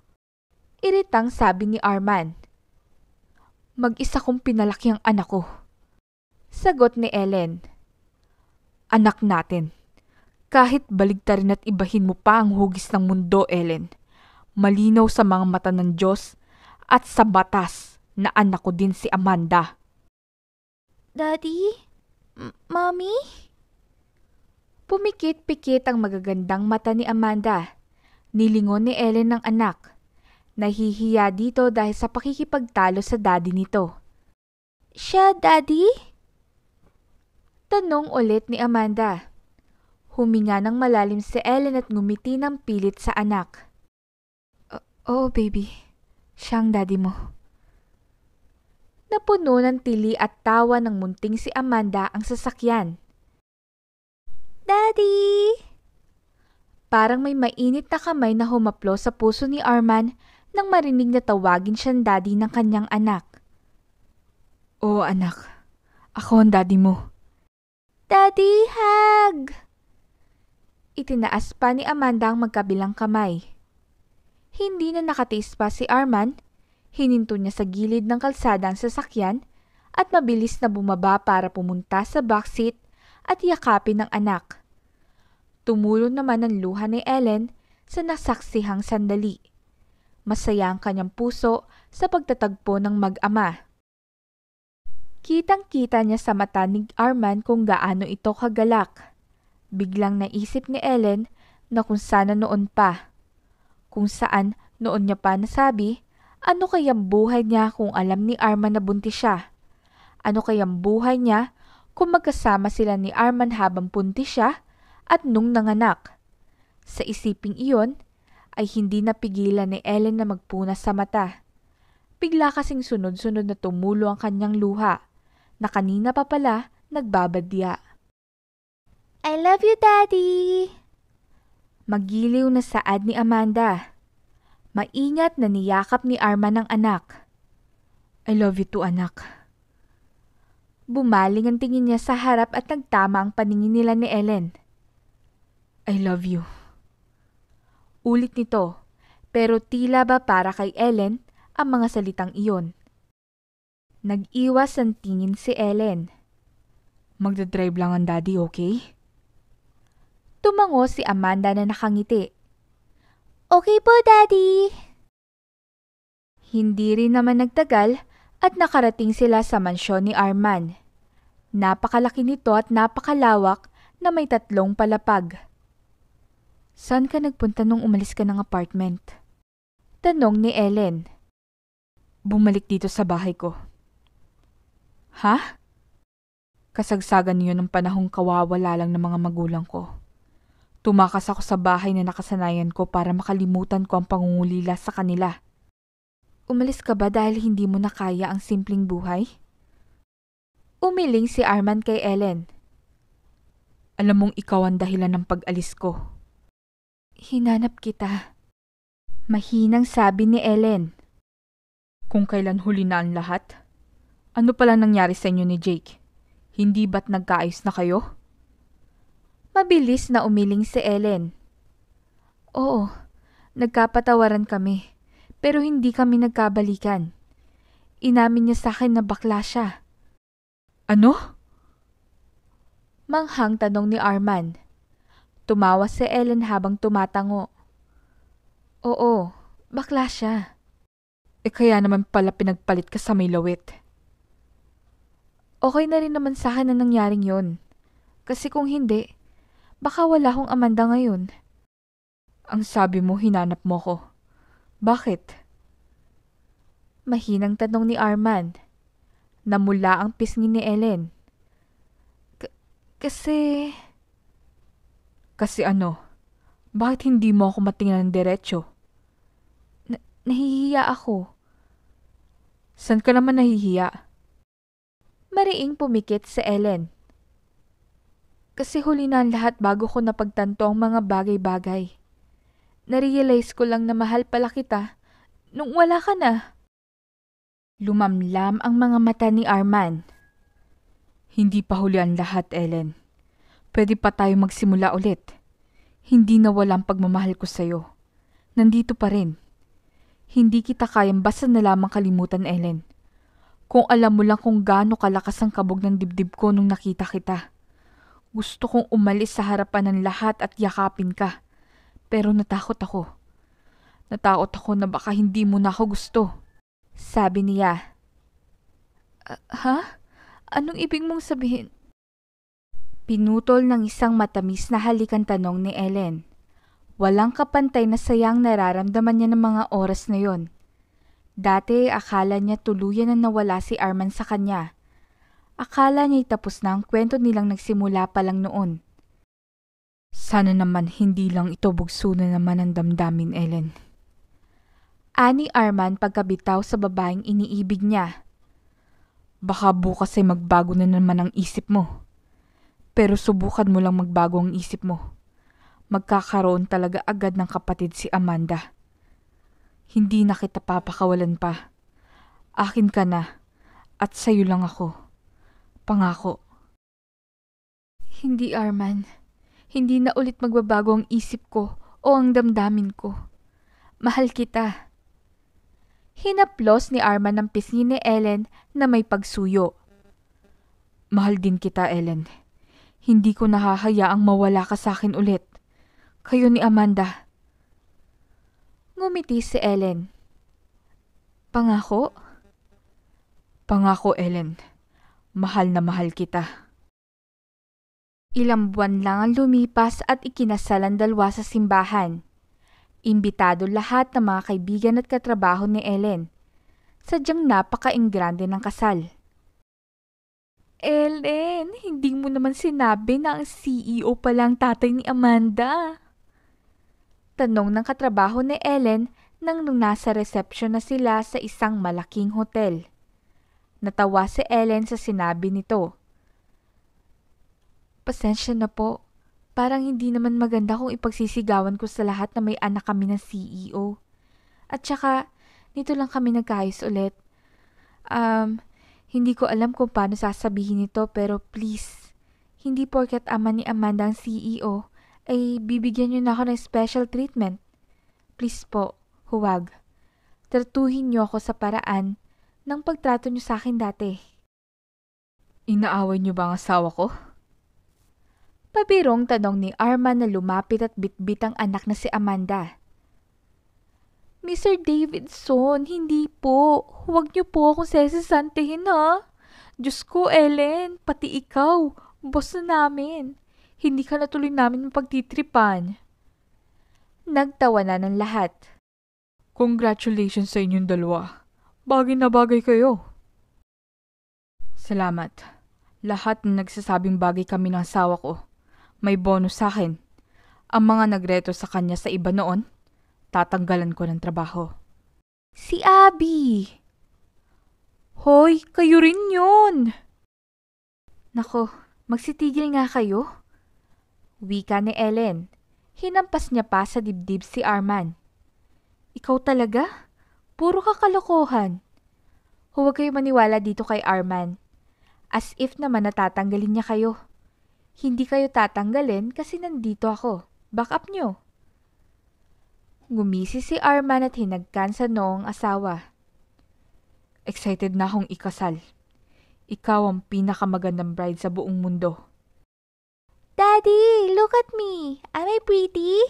Speaker 1: Iritang sabi ni Arman. Mag-isa kong pinalaki ang anak ko. Sagot ni Ellen.
Speaker 2: Anak natin. Kahit baligtarin at ibahin mo pa ang hugis ng mundo, Ellen, malinaw sa mga mata ng Diyos at sa batas na anak ko din si Amanda.
Speaker 1: Daddy? Mommy? Pumikit-pikit ang magagandang mata ni Amanda. Nilingon ni Ellen ng anak. Nahihiya dito dahil sa pakikipagtalo sa daddy nito. Siya, Daddy? Tanong ulit ni Amanda. Huminga ng malalim si Ellen at ngumiti ng pilit sa anak. Oh, baby. Siya ang daddy mo. Napuno ng tili at tawa ng munting si Amanda ang sasakyan. Daddy! Parang may mainit na kamay na humaplo sa puso ni Arman nang marinig na tawagin siyang daddy ng kanyang anak.
Speaker 2: Oo anak, ako ang daddy mo.
Speaker 1: Daddy, hug! Itinaas pa ni Amanda ang magkabilang kamay. Hindi na nakatiis pa si Arman, hininto niya sa gilid ng kalsada ang sasakyan at mabilis na bumaba para pumunta sa backseat at yakapin ng anak. Tumulo naman ang luha ni Ellen sa nasaksihang sandali. Masaya ang kanyang puso sa pagtatagpo ng mag-ama. Kitang-kita niya sa mata ni Arman kung gaano ito kagalak. Biglang naisip ni Ellen na kung sana noon pa. Kung saan noon niya pa nasabi, ano kayang buhay niya kung alam ni Arman na buntis siya? Ano kayang buhay niya kung magkasama sila ni Arman habang buntis siya at nung nanganak? Sa isiping iyon, ay hindi napigilan ni Ellen na magpunas sa mata. Bigla kasing sunod-sunod na tumulo ang kanyang luha, na kanina pa pala nagbabadya. I love you, Daddy! Magiliw na saad ni Amanda. Maingat na niyakap ni Arman ang anak.
Speaker 2: I love you too, anak.
Speaker 1: Bumaling ang tingin niya sa harap at nagtama ang paningin nila ni Ellen.
Speaker 2: I love you.
Speaker 1: Ulit nito, pero tila ba para kay Ellen ang mga salitang iyon. Nag-iwas ang tingin si Ellen.
Speaker 2: Magdadrive lang ang daddy, okay?
Speaker 1: Tumango si Amanda na nakangiti. Okay po, Daddy! Hindi rin naman nagtagal at nakarating sila sa mansyon ni Arman. Napakalaki nito at napakalawak na may 3 palapag.
Speaker 2: Saan ka nagpunta nung umalis ka ng apartment?
Speaker 1: Tanong ni Ellen.
Speaker 2: Bumalik dito sa bahay ko. Ha? Kasagsagan niyo ng panahong kawawala lang ng mga magulang ko. Tumakas ako sa bahay na nakasanayan ko para makalimutan ko ang pangungulila sa kanila.
Speaker 1: Umalis ka ba dahil hindi mo na kaya ang simpleng buhay? Umiling si Arman kay Ellen.
Speaker 2: Alam mong ikaw ang dahilan ng pag-alis ko.
Speaker 1: Hinanap kita. Mahinang sabi ni Ellen.
Speaker 2: Kung kailan huli na ang lahat? Ano pala nangyari sa inyo ni Jake? Hindi ba't nagkaayos na kayo?
Speaker 1: Mabilis na umiling si Ellen. Oo, nagkapatawaran kami, pero hindi kami nagkabalikan. Inamin niya sa akin na bakla siya.
Speaker 2: Ano?
Speaker 1: Manghang tanong ni Arman. Tumawa si Ellen habang tumatango. Oo, bakla siya.
Speaker 2: Kaya naman pala pinagpalit ka sa may lawit.
Speaker 1: Okay na rin naman sa akin na nangyaring yon. Kasi kung hindi, baka wala akong Amanda ngayon.
Speaker 2: Ang sabi mo, hinanap mo ko. Bakit?
Speaker 1: Mahinang tanong ni Arman. Namula ang pisngi ni Ellen. Kasi...
Speaker 2: Kasi ano? Bakit hindi mo ako matingnan ng diretsyo?
Speaker 1: Nahihiya ako.
Speaker 2: San ka naman nahihiya?
Speaker 1: Mariing pumikit si Ellen. Kasi huli na ang lahat bago ko napagtanto ang mga bagay-bagay. Narealize ko lang na mahal pala kita nung wala ka na. Lumamlam ang mga mata ni Arman.
Speaker 2: Hindi pa huli ang lahat, Ellen. Pwede pa tayo magsimula ulit. Hindi na walang pagmamahal ko sa'yo. Nandito pa rin. Hindi kita kayang basta na lamang kalimutan, Ellen. Kung alam mo lang kung gaano kalakas ang kabog ng dibdib ko nung nakita kita. Gusto kong umalis sa harapan ng lahat at yakapin ka. Pero natakot ako. Natakot ako na baka hindi mo na ako gusto.
Speaker 1: Sabi niya. Ha? Anong ibig mong sabihin? Pinutol ng isang matamis na halikan tanong ni Ellen. Walang kapantay na sayang nararamdaman niya ng mga oras na yon. Dati akala niya tuluyan na nawala si Arman sa kanya. Akala niya'y tapos na ang kwento nilang nagsimula pa lang noon.
Speaker 2: Sana naman hindi lang ito bugso na naman ang damdamin, Ellen.
Speaker 1: Ani Arman pagkabitaw sa babaeng iniibig niya.
Speaker 2: Baka bukas ay magbago na naman ang isip mo. Pero subukan mo lang magbago ang isip mo. Magkakaroon talaga agad ng kapatid si Amanda. Hindi na kita papakawalan pa. Akin ka na at sa'yo lang ako. Pangako.
Speaker 1: Hindi, Arman. Hindi na ulit magbabago ang isip ko o ang damdamin ko. Mahal kita. Hinaplos ni Arman ang pisngi ni Ellen na may pagsuyo.
Speaker 2: Mahal din kita, Ellen. Hindi ko nahahayaang mawala ka sa akin ulit. Kayo ni Amanda.
Speaker 1: Ngumiti si Ellen. Pangako?
Speaker 2: Pangako, Ellen. Mahal na mahal kita.
Speaker 1: Ilang buwan lang ang lumipas at ikinasal ang dalawa sa simbahan. Imbitado lahat ng mga kaibigan at katrabaho ni Ellen. Sadyang napaka-ingrande ng kasal. Ellen, hindi mo naman sinabi na ang CEO pala ang tatay ni Amanda. Tanong ng katrabaho ni Ellen nang nasa reception na sila sa isang malaking hotel. Natawa si Ellen sa sinabi nito. Pasensya na po. Parang hindi naman maganda kung ipagsisigawan ko sa lahat na may anak kami ng CEO. At saka, nito lang kami nagkaayos ulit. Hindi ko alam kung paano sasabihin ito pero please, hindi porket ama ni Amanda ang CEO, ay bibigyan niyo na ako ng special treatment. Please po, huwag. Tratuhin niyo ako sa paraan ng pagtrato niyo sa akin dati.
Speaker 2: Inaaway niyo ba ang asawa ko?
Speaker 1: Pabirong tanong ni Arman na lumapit at bitbit ang anak na si Amanda. Mr. Davidson, hindi po. Huwag niyo po akong sesesantihin ha. Diyos ko, Ellen, pati ikaw, boss na namin. Hindi ka na tuloy namin mapagtitripan. Nagtawa na ng lahat.
Speaker 2: Congratulations sa inyong dalawa. Bagay na bagay kayo. Salamat. Lahat na nagsasabing bagay kami ng asawa ko. May bonus sa akin. Ang mga nagreto sa kanya sa iba noon, tatanggalan ko ng trabaho.
Speaker 1: Si Abby! Hoy, kayo rin yun! Nako, magsitigil nga kayo. Wika ni Ellen. Hinampas niya pa sa dibdib si Arman. Ikaw talaga? Puro kakalokohan. Huwag kayo maniwala dito kay Arman. As if naman natatanggalin niya kayo. Hindi kayo tatanggalin kasi nandito ako. Back up nyo. Ngumisi si Arman at hinagkan sa noong asawa.
Speaker 2: Excited na akong ikasal. Ikaw ang pinakamagandang bride sa buong mundo.
Speaker 1: Daddy, look at me. Am I pretty?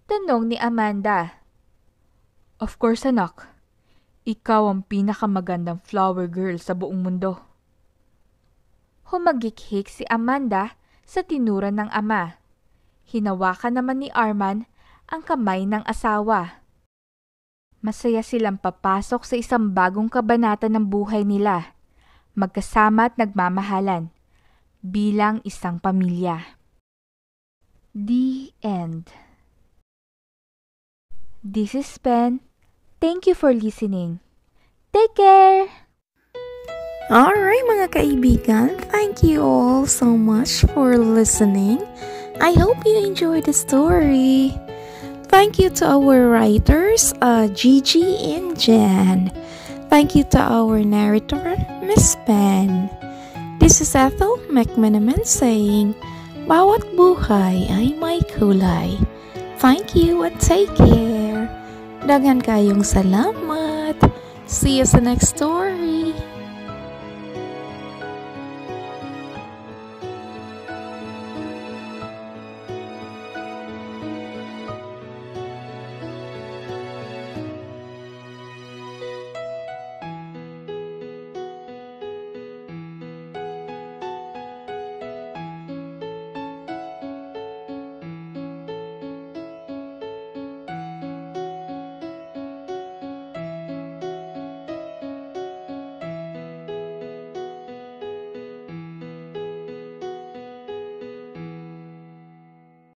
Speaker 1: Tanong ni Amanda.
Speaker 2: Of course, anak. Ikaw ang pinakamagandang flower girl sa buong mundo.
Speaker 1: Humagikhik si Amanda sa tinuran ng ama. Hinawakan naman ni Arman ang kamay ng asawa. Masaya silang papasok sa isang bagong kabanata ng buhay nila, magkasama at nagmamahalan, bilang isang pamilya. The end. This is Ben. Thank you for listening. Take care!
Speaker 3: Alright mga kaibigan, thank you all so much for listening. I hope you enjoyed the story. Thank you to our writers, Gigi and Jan. Thank you to our narrator, Miss Ben. This is Ethel McManaman saying, bawat buhay ay may kulay. Thank you and take care. Daghan kayong salamat. See you sa next story.